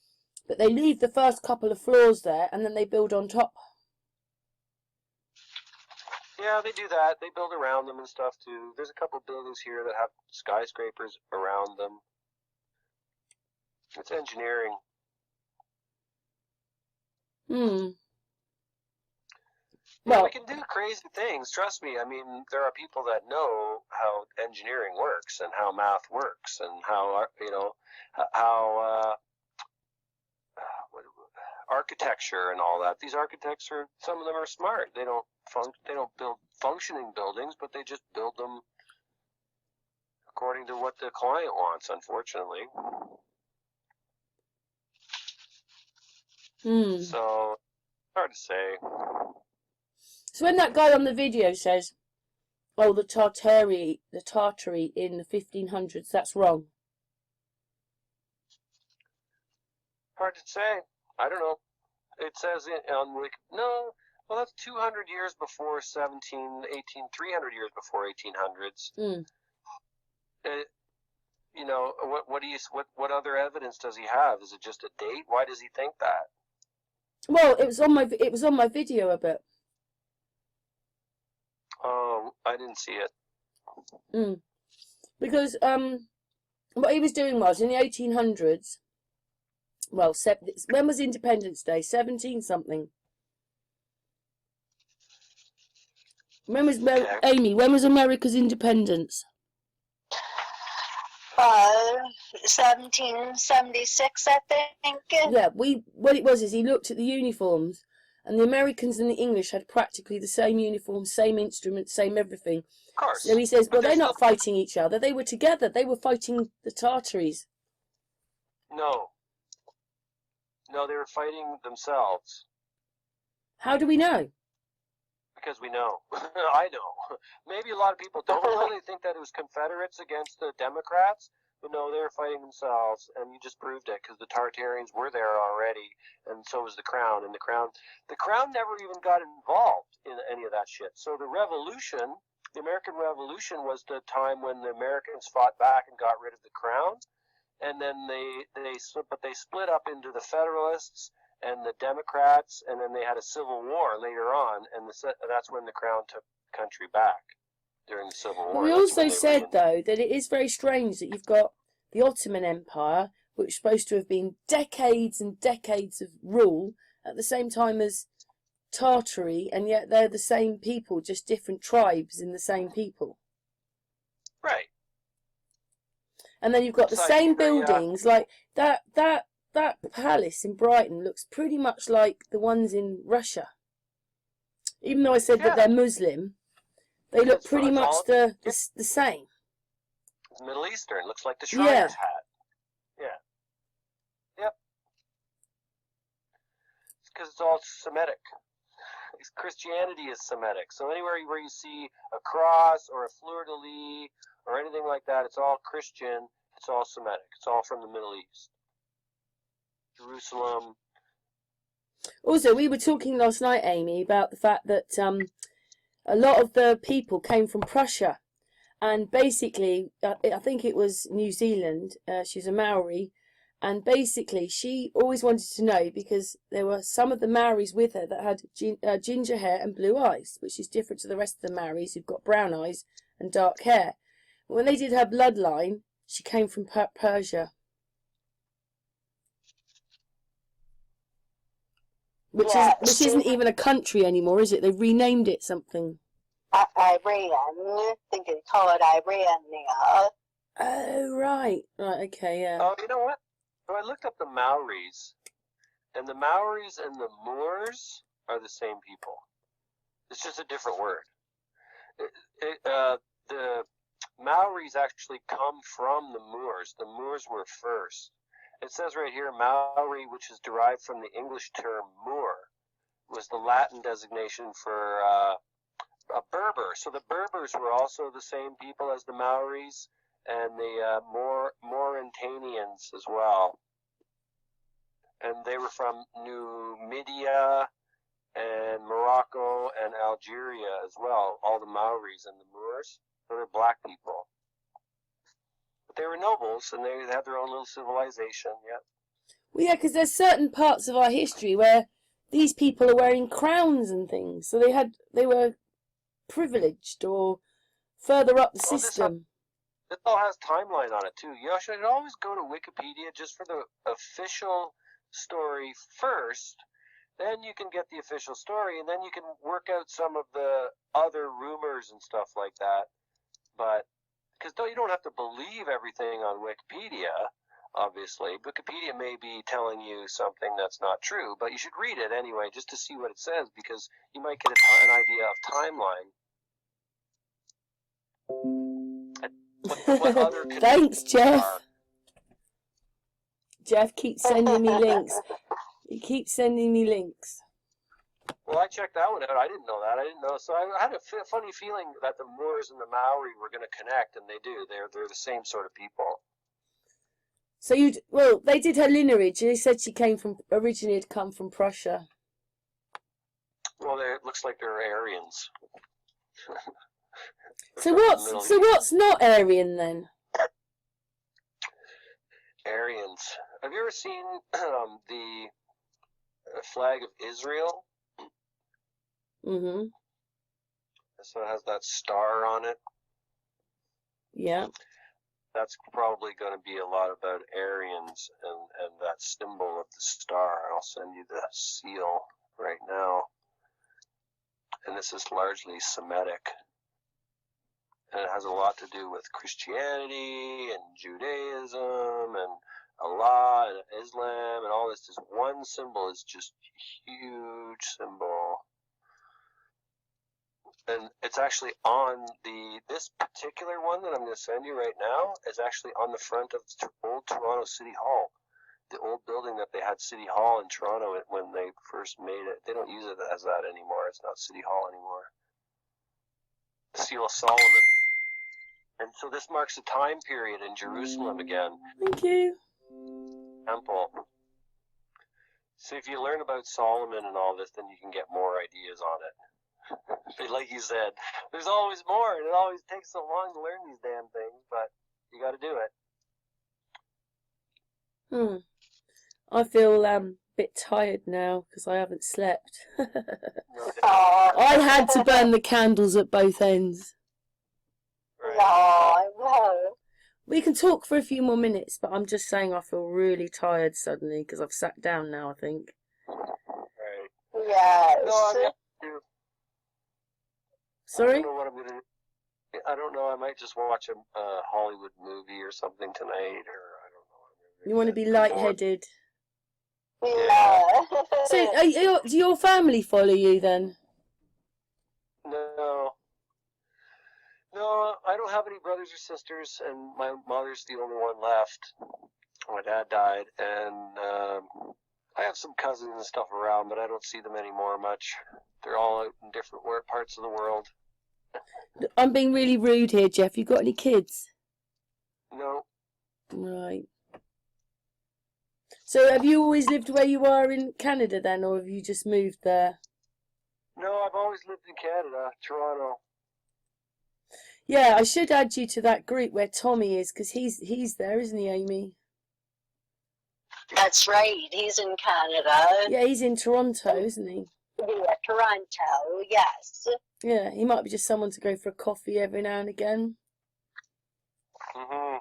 but they leave the first couple of floors there and then they build on top. Yeah, they do that. They build around them and stuff, too. There's a couple of buildings here that have skyscrapers around them. It's engineering. Well, we can do crazy things. Trust me. I mean, there are people that know how engineering works and how math works and how architecture and all that. These architects some of them are smart. They don't build functioning buildings, but they just build them according to what the client wants. Unfortunately. So, hard to say. So when that guy on the video says, the Tartary in the 1500s, that's wrong. Hard to say. I don't know. It says that's 200 years before 300 years before 1800s. What other evidence does he have? Is it just a date? Why does he think that? Well, it was on my video a bit. Oh, I didn't see it. Because what he was doing was in the 1800s. Well, when was Independence Day? 17 something. When was Amy? When was America's independence? 1776, I think. Yeah, what it was is he looked at the uniforms, and the Americans and the English had practically the same uniforms, same instruments, same everything. Of course. So he says, well, they're not fighting each other. They were together. They were fighting the Tartaries. No. No, they were fighting themselves. How do we know? Because we know. I know. Maybe a lot of people don't know. They think that it was Confederates against the Democrats. But no, they were fighting themselves, and you just proved it, because the Tartarians were there already, and so was the Crown. And the Crown never even got involved in any of that shit. So the Revolution, the American Revolution, was the time when the Americans fought back and got rid of the Crown, and then they split up into the Federalists and the Democrats, and then they had a civil war later on, and that's when the Crown took the country back during the Civil War. We also said, though, that it is very strange that you've got the Ottoman Empire, which is supposed to have been decades and decades of rule, at the same time as Tartary, and yet they're the same people, just different tribes in the same people. Right. And then you've got the same buildings, like that palace in Brighton looks pretty much like the ones in Russia. Even though I said that they're Muslim, they look pretty much the same. It's Middle Eastern. Looks like the Shriner's hat. Yeah. Yep. It's because it's all Semitic. Christianity is Semitic. So anywhere where you see a cross or a fleur-de-lis or anything like that, it's all Christian. It's all Semitic. It's all from the Middle East. Jerusalem. Also, we were talking last night, Amy, about the fact that a lot of the people came from Prussia, and basically, I think it was New Zealand. She's a Maori, and basically, she always wanted to know because there were some of the Maoris with her that had ginger hair and blue eyes, which is different to the rest of the Maoris who've got brown eyes and dark hair. But when they did her bloodline, she came from Persia. Which isn't even a country anymore, is it? They've renamed it something. Iran. I think they call it Iran now. Oh, right. Right, okay, yeah. Oh, you know what? So I looked up the Maoris, and the Maoris and the Moors are the same people. It's just a different word. The Maoris actually come from the Moors. The Moors were first. It says right here, Maori, which is derived from the English term Moor, was the Latin designation for a Berber. So the Berbers were also the same people as the Maoris, and the Mauritanians as well. And they were from Numidia and Morocco and Algeria as well, all the Maoris and the Moors. So they're black people. They were nobles, and they had their own little civilization, yeah. Well, yeah, because there's certain parts of our history where these people are wearing crowns and things, so they were privileged or further up the system. This all has timeline on it, too. You should always go to Wikipedia just for the official story first, then you can get the official story, and then you can work out some of the other rumors and stuff like that. But because you don't have to believe everything on Wikipedia, obviously. Wikipedia may be telling you something that's not true, but you should read it anyway just to see what it says, because you might get an idea of timeline. What other Thanks, Jeff. are. Jeff keeps sending me links. He keeps sending me links. Well, I checked that one out. I didn't know that. I didn't know. So I had a funny feeling that the Moors and the Maori were going to connect, and they do. They're the same sort of people. So they did her lineage. They said she originally had come from Prussia. Well, it looks like they're Aryans. So what's not Aryan then? Aryans. Have you ever seen flag of Israel. Mm-hmm. So it has that star on it. Yeah. That's probably going to be a lot about Aryans and that symbol of the star. I'll send you the seal right now. And this is largely Semitic. And it has a lot to do with Christianity and Judaism and Allah and Islam and all this. This one symbol is just a huge symbol. And it's actually on this particular one that I'm going to send you right now is actually on the front of old Toronto City Hall. The old building that they had City Hall in Toronto when they first made it. They don't use it as that anymore. It's not City Hall anymore. The Seal of Solomon. And so this marks a time period in Jerusalem again. Thank you. Temple. So if you learn about Solomon and all this, then you can get more ideas on it. But like you said, there's always more, and it always takes so long to learn these damn things, but you got to do it. I feel a bit tired now because I haven't slept. Okay. I had to burn the candles at both ends. Right. No. We can talk for a few more minutes, but I'm just saying I feel really tired suddenly because I've sat down now, I think. Right. Yes. No, Sorry? I don't know what I'm going to do. I don't know. I might just watch a Hollywood movie or something tonight, or I don't know. You want to be lightheaded. Yeah. So, do your family follow you then? No. No, I don't have any brothers or sisters, and my mother's the only one left. My dad died, and I have some cousins and stuff around, but I don't see them anymore much. They're all out in different parts of the world. I'm being really rude here, Jeff. You got any kids? No. Right. So have you always lived where you are in Canada then, or have you just moved there? No, I've always lived in Canada, Toronto. Yeah, I should add you to that group where Tommy is, because he's there, isn't he, Amy? That's right. He's in Canada. Yeah, he's in Toronto, isn't he? Yeah, Toronto, yes. Yeah, he might be just someone to go for a coffee every now and again. Mm-hmm.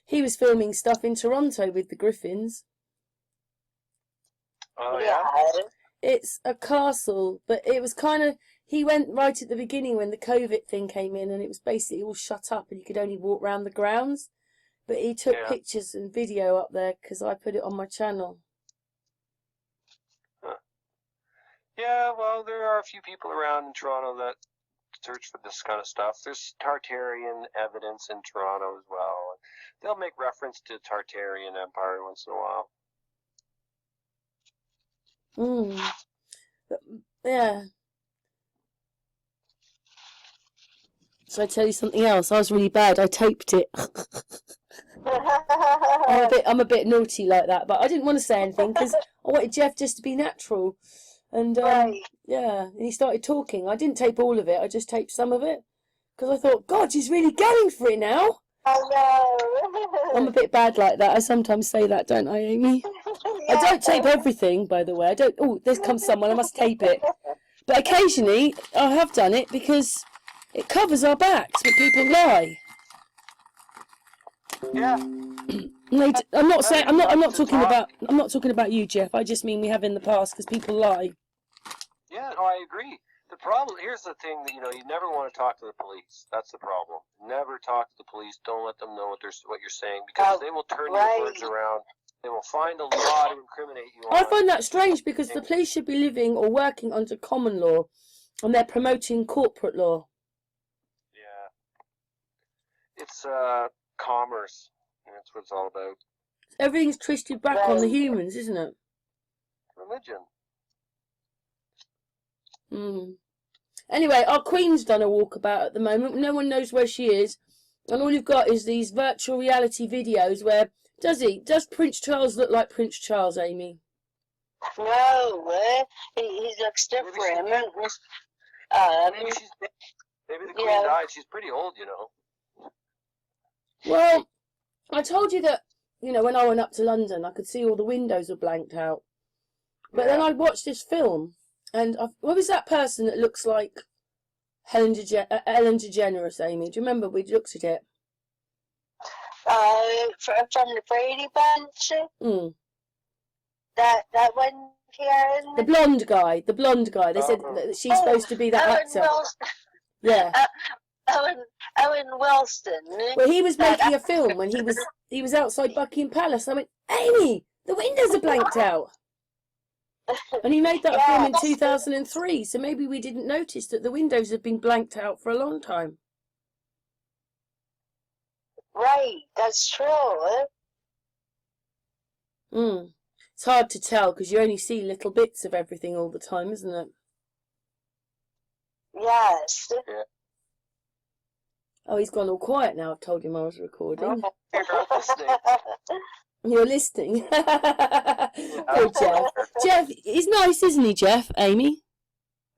He was filming stuff in Toronto with the Griffins. Oh, yeah? It's a castle, but it was kind of... He went right at the beginning when the COVID thing came in, and it was basically all shut up and you could only walk around the grounds. But he took pictures and video up there because I put it on my channel. Huh. Yeah, well, there are a few people around in Toronto that search for this kind of stuff. There's Tartarian evidence in Toronto as well. They'll make reference to Tartarian Empire once in a while. Yeah. So I tell you something else. I was really bad. I taped it. I'm a bit naughty like that, but I didn't want to say anything because I wanted Jeff just to be natural. And yeah, and he started talking. I didn't tape all of it. I just taped some of it because I thought, God, she's really going for it now. Oh no. I'm a bit bad like that. I sometimes say that, don't I, Amy? I don't tape everything, by the way. I don't. Oh, there comes someone. I must tape it. But occasionally, I have done it because it covers our backs when people lie. Yeah. I'm not saying. I'm not talking about. I'm not talking about you, Jeff. I just mean we have in the past because people lie. Yeah, no, I agree. The problem here's the thing that you never want to talk to the police. That's the problem. Never talk to the police. Don't let them know what you're saying because they will turn your words around. They will find a law to incriminate you. I find that strange because the police should be living or working under common law, and they're promoting corporate law. Yeah. It's commerce. That's what it's all about. Everything's twisted back on the humans, isn't it? Religion. Anyway, our Queen's done a walkabout at the moment. No one knows where she is. And all you've got is these virtual reality videos where... Does Prince Charles look like Prince Charles, Amy? No, he looks different. Maybe the Queen died. She's pretty old, Well, I told you that you know, when I went up to London, I could see all the windows were blanked out. But then I watched this film, and what was that person that looks like Ellen DeGeneres, Amy? Do you remember we looked at it? From the Brady Bunch. Mm. That one, Karen. The blonde guy. They said that she's supposed to be that actor. Yeah. Owen Wilson. Well, he was making a film when he was outside Buckingham Palace. I went, Amy, the windows are blanked out. And he made that film in 2003, so maybe we didn't notice that the windows had been blanked out for a long time. Right, that's true. It's hard to tell because you only see little bits of everything all the time, isn't it? Yes. Yeah. Oh, he's gone all quiet now. I've told him I was recording. No, You're listening. Poor Jeff. Jeff, he's nice, isn't he, Jeff? Amy?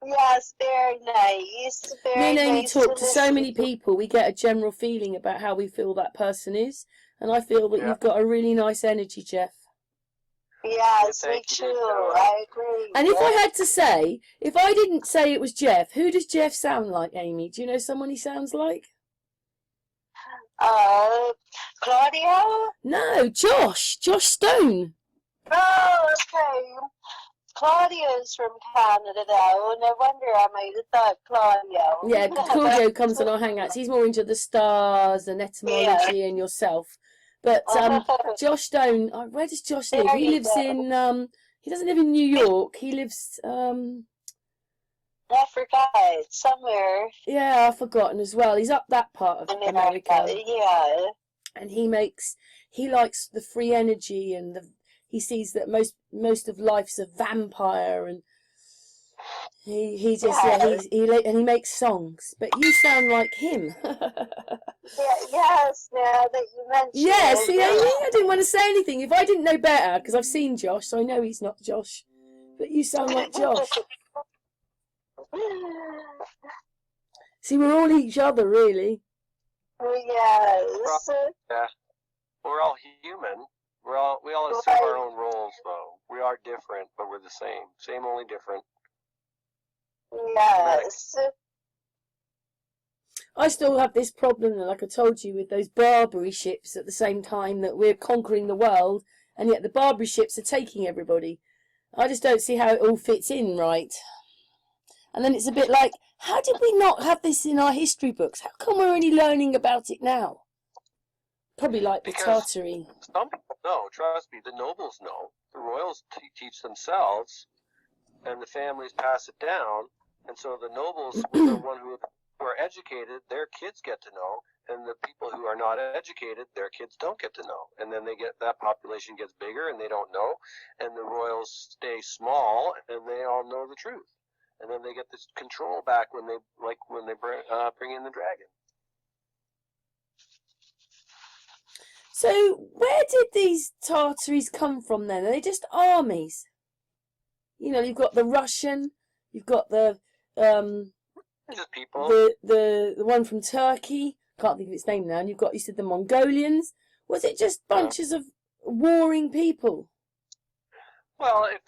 Yes, very nice. Me and Amy talk to so many people. We get a general feeling about how we feel that person is. And I feel that you've got a really nice energy, Jeff. Yes, me too. I agree. And if I had to say, if I didn't say it was Jeff, who does Jeff sound like, Amy? Do you know someone he sounds like? Claudia? No, Josh Stone. Oh, okay. Claudia's from Canada, though. No wonder I might have thought Claudio. Yeah, Claudio comes on our hangouts. He's more into the stars and etymology and yourself. But Josh Stone, where does Josh live? He lives in, he doesn't live in New York. He lives, I forgot, somewhere. Yeah, I've forgotten as well. He's up that part of America. Yeah. And he likes the free energy, and he sees that most of life's a vampire, and he makes songs. But you sound like him. Yes, now that you mention yes, it. I didn't want to say anything. If I didn't know better, because I've seen Josh, so I know he's not Josh. But you sound like Josh. See, we're all each other, really. Yes. Yeah. We're all human. We all assume our own roles, though. We are different, but we're the same. Same, only different. Yes. I still have this problem, like I told you, with those Barbary ships at the same time that we're conquering the world, and yet the Barbary ships are taking everybody. I just don't see how it all fits in right. And then it's a bit like, how did we not have this in our history books? How come we're only learning about it now? Probably like the Tartary. Some people know, trust me, the nobles know. The royals teach themselves, and the families pass it down. And so the nobles were the one who are educated, their kids get to know, and the people who are not educated, their kids don't get to know. And then that population gets bigger, and they don't know, and the royals stay small, and they all know the truth. And then they get this control back when they bring in the dragon. So where did these Tartaries come from then? Are they just armies? You know, you've got the Russian, you've got the just people. The one from Turkey. Can't think of its name now. And you said the Mongolians. Was it just bunches of warring people? Well, if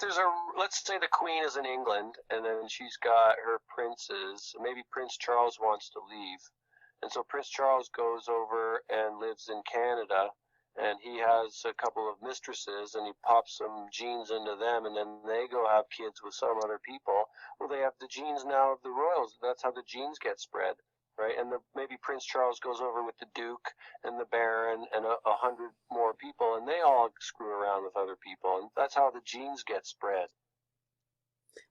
let's say the Queen is in England, and then she's got her princes. Maybe Prince Charles wants to leave, and so Prince Charles goes over and lives in Canada, and he has a couple of mistresses, and he pops some genes into them, and then they go have kids with some other people. Well, they have the genes now of the royals. That's how the genes get spread, right? And maybe Prince Charles goes over with the Duke and the Baron and 100 more people, and they all screw around with other people, and that's how the genes get spread.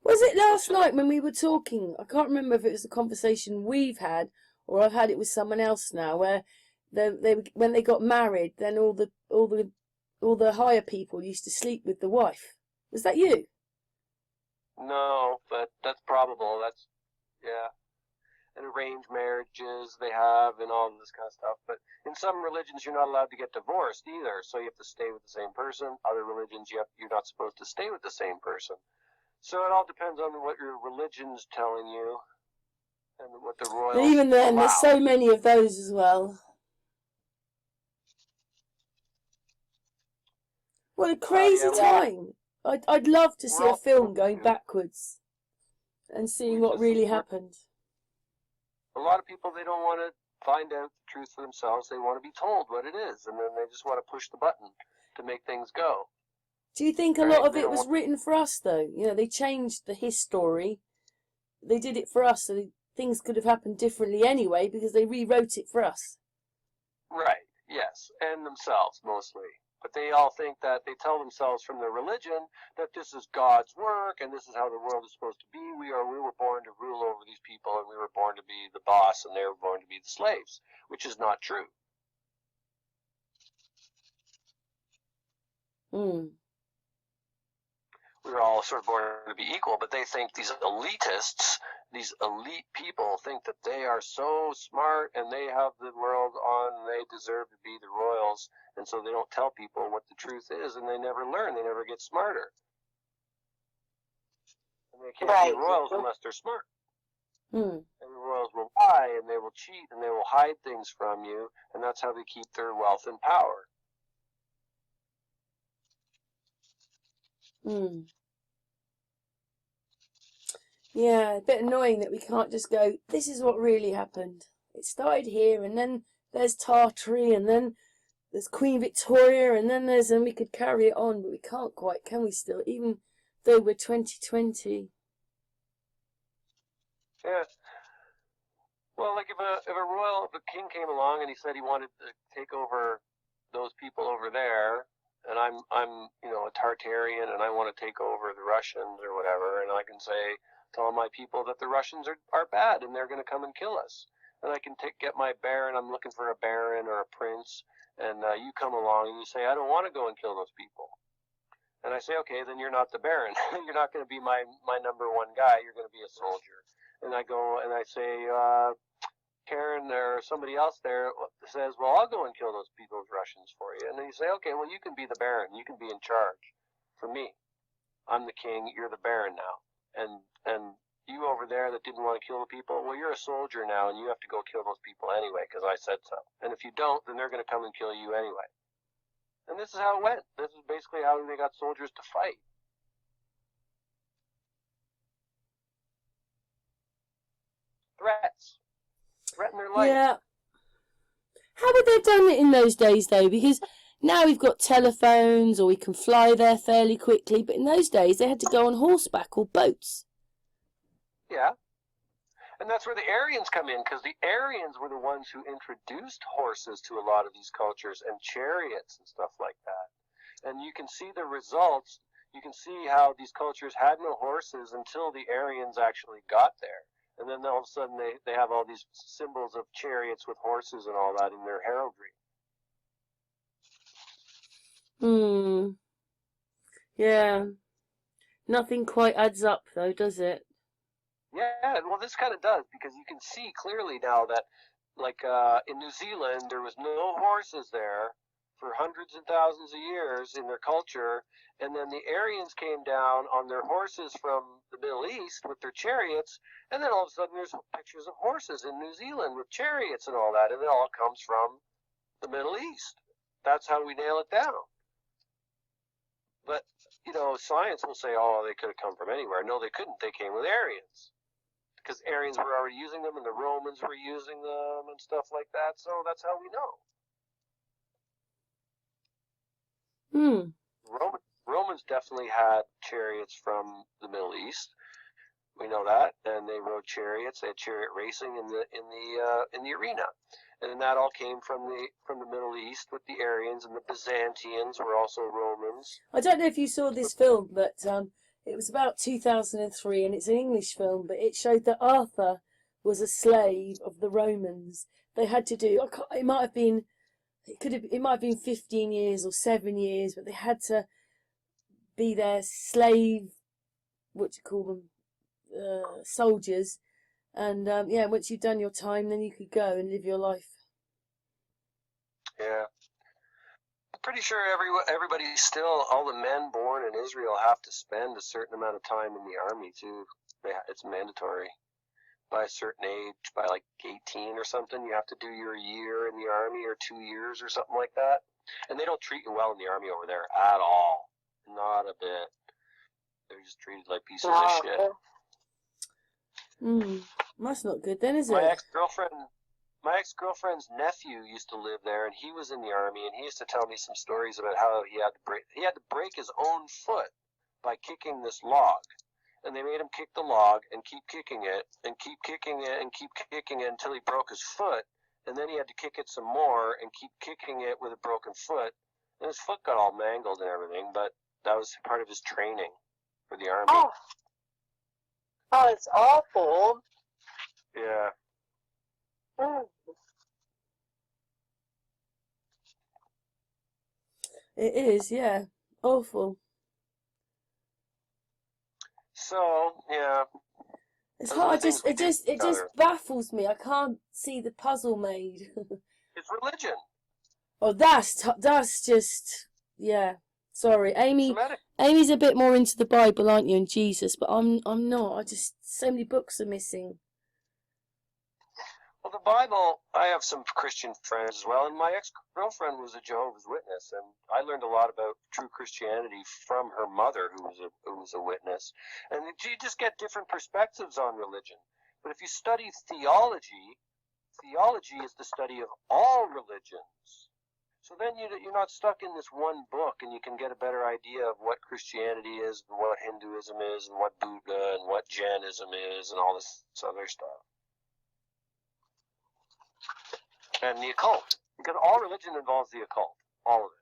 Was it last night when we were talking? I can't remember if it was a conversation we've had or I've had it with someone else now, where when they got married, then all the higher people used to sleep with the wife. Was that you? No, but that's probable. And arranged marriages they have and all this kind of stuff. But in some religions, you're not allowed to get divorced either, so you have to stay with the same person. Other religions, you're not supposed to stay with the same person. So it all depends on what your religion's telling you and what the royals But even then, allow. there's so many of those as well. What a crazy yeah, time. I'd love to see we're a all film going backwards and seeing we what just really we're, happened. a lot of people, they don't want to find out the truth for themselves. They want to be told what it is, and then they just want to push the button to make things go. Do you think a Right? lot of They it don't was want, written for us, though? You know, they changed the history. They did it for us, so things could have happened differently anyway because they rewrote it for us. right? Yes, and themselves mostly. But they all think that they tell themselves from their religion that this is God's work and this is how the world is supposed to be. We were born to rule over these people, and we were born to be the boss, and they were born to be the slaves, which is not true. Hmm. We were all sort of born to be equal, but they think these elitists, these elite people, think that they are so smart and they have the world on, and they deserve to be the royals, and so they don't tell people what the truth is, and they never learn, they never get smarter. And they can't be royals unless they're smart. Hmm. And the royals will lie, and they will cheat, and they will hide things from you, and that's how they keep their wealth and power. Hmm. Yeah, a bit annoying that we can't just go, this is what really happened. It started here, and then there's Tartary, and then there's Queen Victoria, and then and we could carry it on, but we can't quite, can we still? Even though we're 2020. Yeah. Well, like if a king came along and he said he wanted to take over those people over there, and I'm a Tartarian, and I want to take over the Russians or whatever, and I can tell all my people that the Russians are bad and they're going to come and kill us, and I can get my baron. I'm looking for a baron or a prince, and you come along and you say I don't want to go and kill those people, and I say okay, then you're not the baron. You're not going to be my number one guy. You're going to be a soldier, and I go and I say. Karen or somebody else there says, well, I'll go and kill those Russians for you. And then you say, okay, well, you can be the Baron. You can be in charge for me. I'm the king. You're the Baron now. And you over there that didn't want to kill the people, well, you're a soldier now, and you have to go kill those people anyway because I said so. And if you don't, then they're going to come and kill you anyway. And this is how it went. This is basically how they got soldiers to fight. Threats. Threaten their life. Yeah. How would they have done it in those days, though? Because now we've got telephones, or we can fly there fairly quickly. But in those days, they had to go on horseback or boats. Yeah. And that's where the Aryans come in, because the Aryans were the ones who introduced horses to a lot of these cultures and chariots and stuff like that. And you can see the results. You can see how these cultures had no horses until the Aryans actually got there. And then all of a sudden they have all these symbols of chariots with horses and all that in their heraldry. Hmm. Yeah. Nothing quite adds up, though, does it? Yeah, well, this kind of does, because you can see clearly now that, like in New Zealand, there was no horses there for hundreds and thousands of years in their culture, and then the Aryans came down on their horses from the Middle East with their chariots, and then all of a sudden there's pictures of horses in New Zealand with chariots and all that, and it all comes from the Middle East. That's how we nail it down. But, science will say, oh, they could have come from anywhere. No, they couldn't. They came with Aryans. Because Aryans were already using them, and the Romans were using them, and stuff like that. So that's how we know. Romans definitely had chariots from the Middle East. We know that, and they rode chariots. They had chariot racing in the arena, and that all came from the Middle East with the Aryans, and the Byzantines were also Romans. I don't know if you saw this film, but it was about 2003, and it's an English film, but it showed that Arthur was a slave of the Romans. They had to do. It might have been 15 years or 7 years, but they had to be their slave. What do you call them? Soldiers. And once you've done your time, then you could go and live your life. Yeah. I'm pretty sure everybody still, all the men born in Israel have to spend a certain amount of time in the army too. It's mandatory. By a certain age, by like 18 or something, you have to do your year in the army, or 2 years or something like that. And they don't treat you well in the Army over there at all. Not a bit. They're just treated like pieces of shit. That's not good then, is My it? ex-girlfriend's nephew used to live there, and he was in the Army, and he used to tell me some stories about how he had to break his own foot by kicking this log. And they made him kick the log and keep kicking it and keep kicking it and keep kicking it until he broke his foot. And then he had to kick it some more and keep kicking it with a broken foot. And his foot got all mangled and everything, but that was part of his training for the Army. Oh, it's awful. Yeah. It is, yeah. Awful. So, yeah. It's hard. It just baffles me. I can't see the puzzle made. It's religion. Oh, that's just, yeah. Sorry, Amy. Semitic. Amy's a bit more into the Bible, aren't you, and Jesus? But I'm not. So many books are missing. Well, the Bible, I have some Christian friends as well, and my ex-girlfriend was a Jehovah's Witness, and I learned a lot about true Christianity from her mother, who was a witness. And you just get different perspectives on religion. But if you study theology is the study of all religions. So then you're not stuck in this one book, and you can get a better idea of what Christianity is, and what Hinduism is, and what Buddha, and what Jainism is, and all this other stuff. And the occult, because all religion involves the occult, all of it.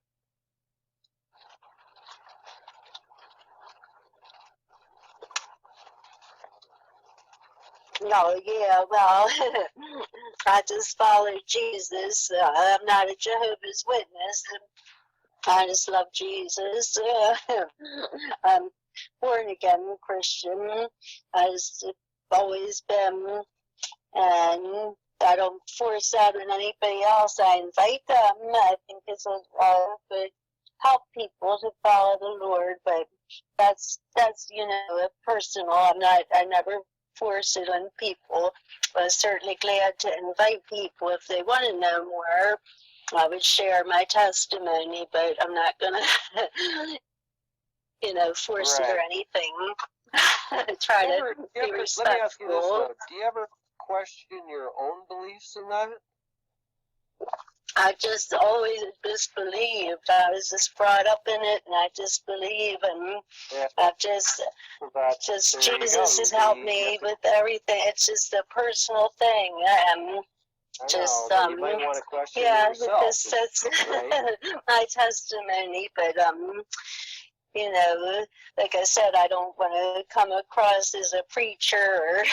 No, yeah, well, I just follow Jesus. I'm not a Jehovah's Witness. I just love Jesus. I'm born again Christian. I just have always been, and I don't force that on anybody else. I invite them. I think it's a good help people to follow the Lord, but that's personal. I never force it on people. But I'm certainly glad to invite people if they want to know more. I would share my testimony, but I'm not gonna force it or anything. Try to be respectful. Let me ask you this though. Do you ever question your own beliefs in that? I just always disbelieved. I was just brought up in it, and I just believe, and I've just Jesus has helped me with everything. It's just a personal thing. Just you might want to question yourself. That's my testimony, but like I said, I don't want to come across as a preacher or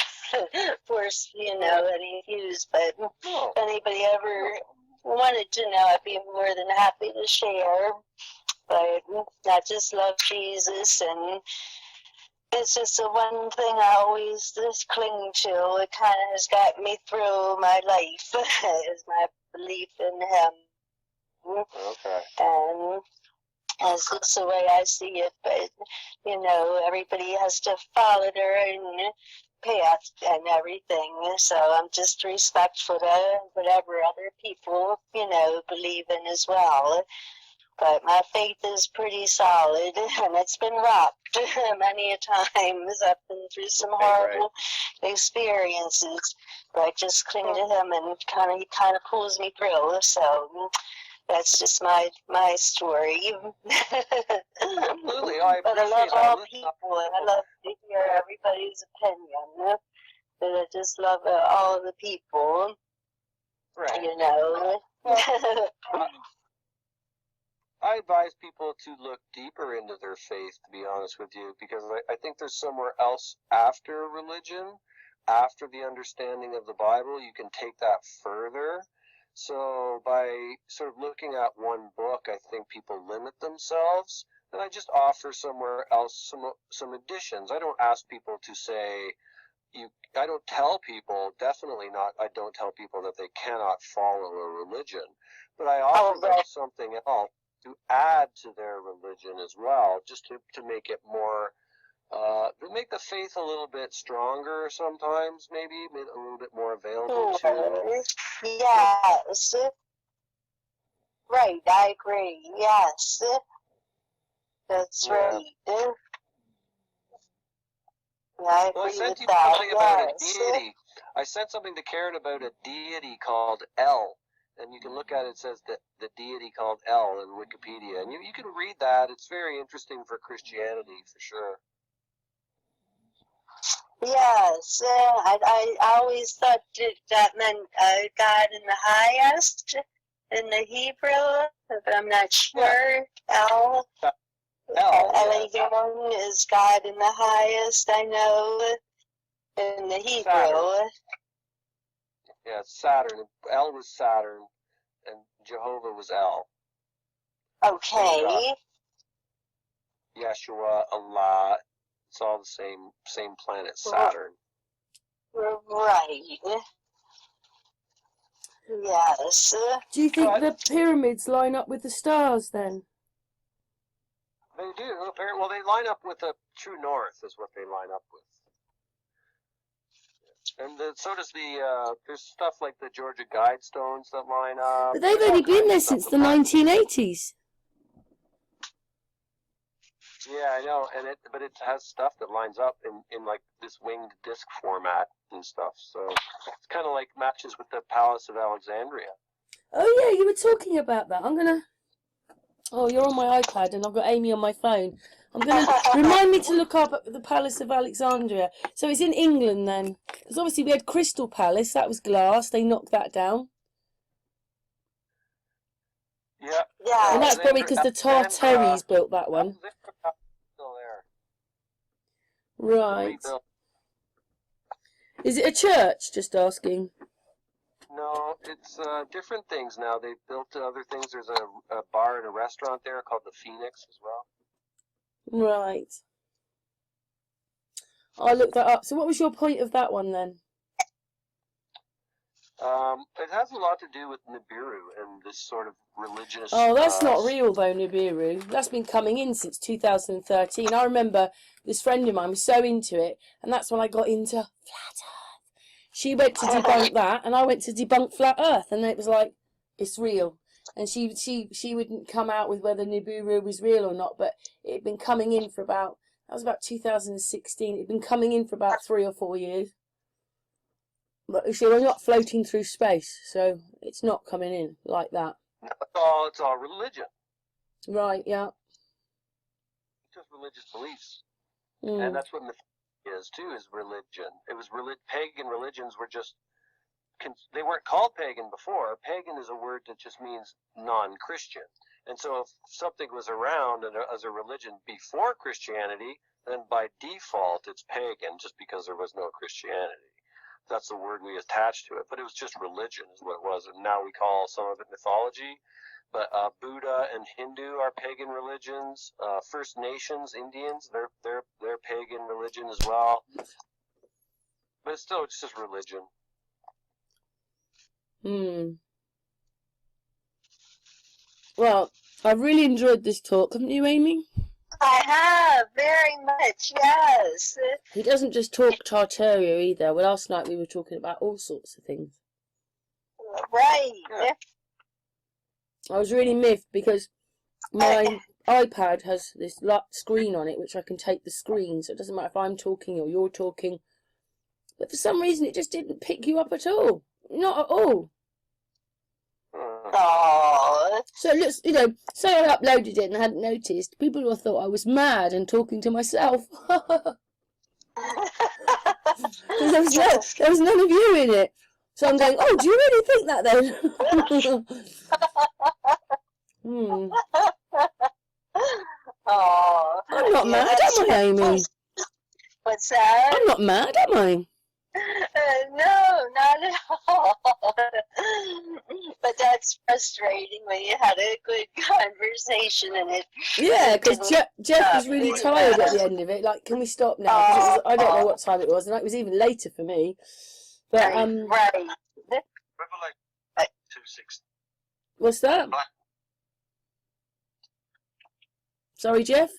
force, any views. But if anybody ever wanted to know, I'd be more than happy to share. But I just love Jesus, and it's just the one thing I always just cling to. It kind of has got me through my life, is my belief in Him. Okay. And that's just the way I see it. But, everybody has to follow their own path and everything. So I'm just respectful to whatever other people, believe in as well. But my faith is pretty solid, and it's been rocked many a times. I've been through some horrible experiences, but I just cling to Him, and he kind of pulls me through. So that's just my story. Absolutely, I appreciate but I love all people, and I love to hear everybody's opinion. But I just love all of the people. Right. I advise people to look deeper into their faith, to be honest with you, because I think there's somewhere else after religion, after the understanding of the Bible. You can take that further. So by sort of looking at one book, I think people limit themselves. And I just offer somewhere else some additions. I don't ask people to say, I don't tell people, definitely not, I don't tell people that they cannot follow a religion. But I offer them something else to add to their religion as well, just to make it more, to make the faith a little bit stronger sometimes, maybe a little bit more available to. Yes. Right, I agree. Yes, that's right. I Well, I agree sent with you that. something about a Yes. deity. I sent something to Karen about a deity called El, and you can look at it. It says that the deity called El in Wikipedia, and you can read that. It's very interesting for Christianity, for sure. Yes, I always thought that meant God in the highest in the Hebrew, but I'm not sure. El. Elohim is God in the highest, I know, in the Hebrew. Saturn. Yeah, Saturn. El was Saturn, and Jehovah was El. Okay. Yeshua, Allah. It's all the same planet, Saturn. Right. Yes. Do you think the pyramids line up with the stars then? They do. Well, they line up with the true north, is what they line up with. And so does there's stuff like the Georgia Guidestones that line up. But they've only been there since the 1980s. Yeah, I know, but it has stuff that lines up in like this winged disc format and stuff. So it's kind of like matches with the Palace of Alexandria. Oh yeah, you were talking about that. Oh, you're on my iPad and I've got Amy on my phone. I'm gonna remind me to look up at the Palace of Alexandria. So it's in England then, because obviously we had Crystal Palace. That was glass. They knocked that down. Yeah. Yeah. And that's probably because the Tartaries built that one. Still there. Right. Is it a church? Just asking. No, it's different things now. They've built other things. There's a bar and a restaurant there called the Phoenix as well. Right. I'll look that up. So what was your point of that one then? It has a lot to do with Nibiru and this sort of religious... Oh, that's not real though, Nibiru. That's been coming in since 2013. I remember this friend of mine was so into it, and that's when I got into Flat Earth. She went to debunk that, and I went to debunk Flat Earth, and it was like, it's real. And she wouldn't come out with whether Nibiru was real or not, but it had been coming in for about, that was about 2016. It had been coming in for about 3 or 4 years. But you see, we're not floating through space, so it's not coming in like that. It's all religion. Right, yeah. Just religious beliefs. And that's what mythology is, too, is religion. It was pagan religions were just... They weren't called pagan before. Pagan is a word that just means non-Christian. And so if something was around as a religion before Christianity, then by default it's pagan, just because there was no Christianity. That's the word we attached to it. But it was just religion is what it was. And now we call some of it mythology. But Buddha and Hindu are pagan religions. First Nations, Indians, they're pagan religion as well. But it's just religion. Well, I've really enjoyed this talk, haven't you, Amy? I have, very much, yes. He doesn't just talk Tartarian either. Well, last night we were talking about all sorts of things. Right. I was really miffed because my iPad has this screen on it, which I can take the screen, so it doesn't matter if I'm talking or you're talking. But for some reason, it just didn't pick you up at all. Not at all. Oh. So it looks, say I uploaded it and I hadn't noticed, people would have thought I was mad and talking to myself. Because there was none of you in it. So I'm going, oh, do you really think that then? Oh. I'm not mad, am I, Amy? What's that? I'm not mad, am I? No, not at all. But that's frustrating when you had a good conversation and it... Yeah, because Jeff was really tired at the end of it. Like, can we stop now? Because I don't know what time it was, and it was even later for me. But right. What's that? Sorry, Jeff?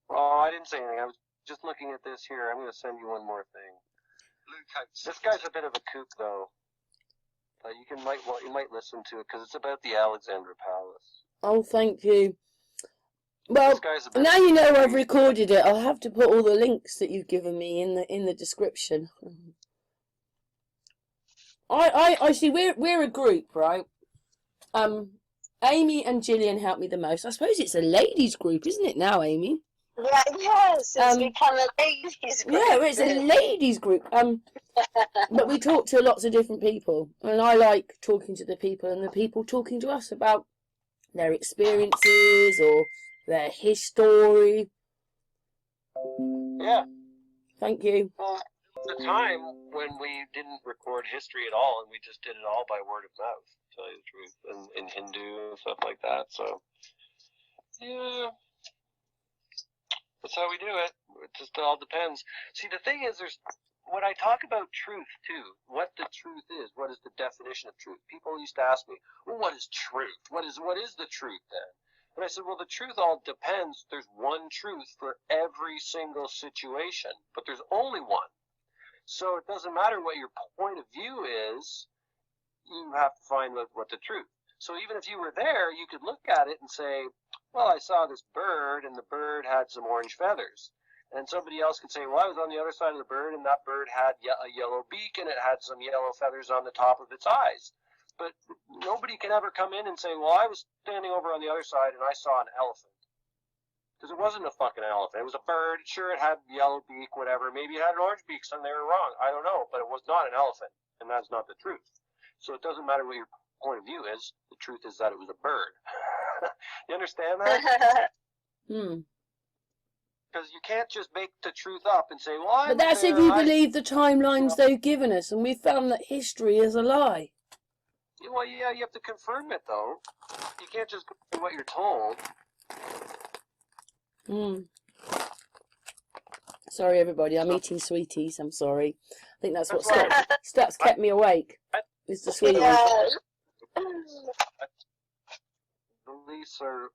Oh, I didn't say anything. I was just looking at this here. I'm going to send you one more thing. This guy's a bit of a kook, though. You might listen to it because it's about the Alexandra Palace. Oh, thank you. Well, This guy's a bit now you know I've recorded it. I'll have to put all the links that you've given me in the description. I see. We're a group, right? Amy and Gillian help me the most. I suppose it's a ladies' group, isn't it now, Amy? Yeah, yes, it's become a ladies' group. Yeah, it's a ladies' group. But we talk to lots of different people, and I like talking to the people, and the people talking to us about their experiences or their history. Yeah. Thank you. Well, the time when we didn't record history at all, and we just did it all by word of mouth, to tell you the truth, and in Hindu and stuff like that. So, yeah, that's how we do it. It just all depends. See, the thing is, when I talk about truth too, what the truth is, what is the definition of truth? People used to ask me, well, what is truth? What is the truth then? And I said, well, the truth all depends. There's one truth for every single situation, but there's only one. So it doesn't matter what your point of view is, you have to find what the truth. So even if you were there, you could look at it and say, well, I saw this bird, and the bird had some orange feathers. And somebody else could say, well, I was on the other side of the bird, and that bird had a yellow beak, and it had some yellow feathers on the top of its eyes. But nobody can ever come in and say, well, I was standing over on the other side, and I saw an elephant. Because it wasn't a fucking elephant. It was a bird. Sure, it had yellow beak, whatever. Maybe it had an orange beak, and they were wrong. I don't know, but it was not an elephant, and that's not the truth. So it doesn't matter what your point of view is. The truth is that it was a bird. You understand that? Because you can't just make the truth up and say, well, but that's if you believe the timelines they've given us, and we've found that history is a lie. Well, yeah, you have to confirm it, though. You can't just go by what you're told. Sorry, everybody. I'm eating sweeties. I'm sorry. I think that's what's kept me awake. Is the sweeties. Beliefs are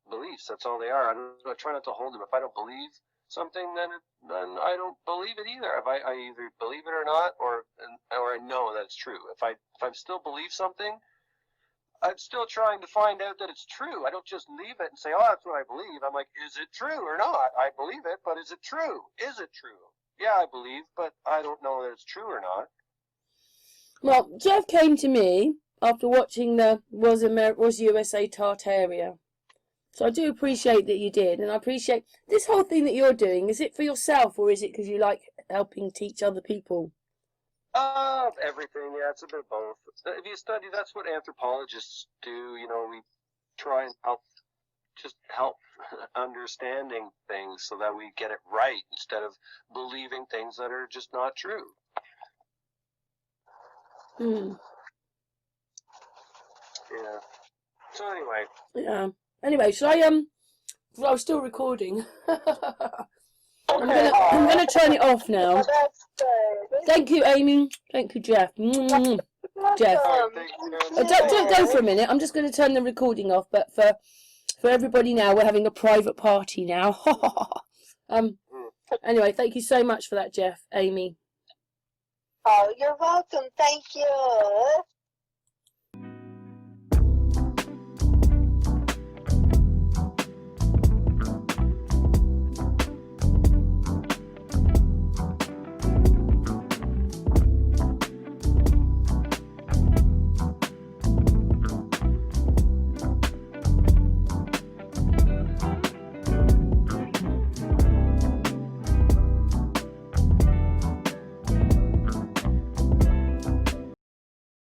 beliefs. That's all they are. I try not to hold them. If I don't believe something, then I don't believe it either. If I either believe it or not, or I know that it's true. If I still believe something, I'm still trying to find out that it's true. I don't just leave it and say, oh, that's what I believe. I'm like, is it true or not? I believe it, but is it true? Is it true? Yeah, I believe, but I don't know that it's true or not. Well, Jeff came to me after watching the Was USA Tartarian. So I do appreciate that you did, and I appreciate this whole thing that you're doing. Is it for yourself, or is it because you like helping teach other people? Everything, yeah, it's a bit of both. If you study, that's what anthropologists do. You know, we try and help understanding things so that we get it right instead of believing things that are just not true. Yeah. So anyway. Yeah. Anyway, should I well, I'm still recording. I'm gonna turn it off now. Thank you, Amy. Thank you, Jeff. Jeff. Don't go for a minute. I'm just going to turn the recording off. But for everybody now, we're having a private party now. Anyway, thank you so much for that, Jeff, Amy. Oh, you're welcome. Thank you.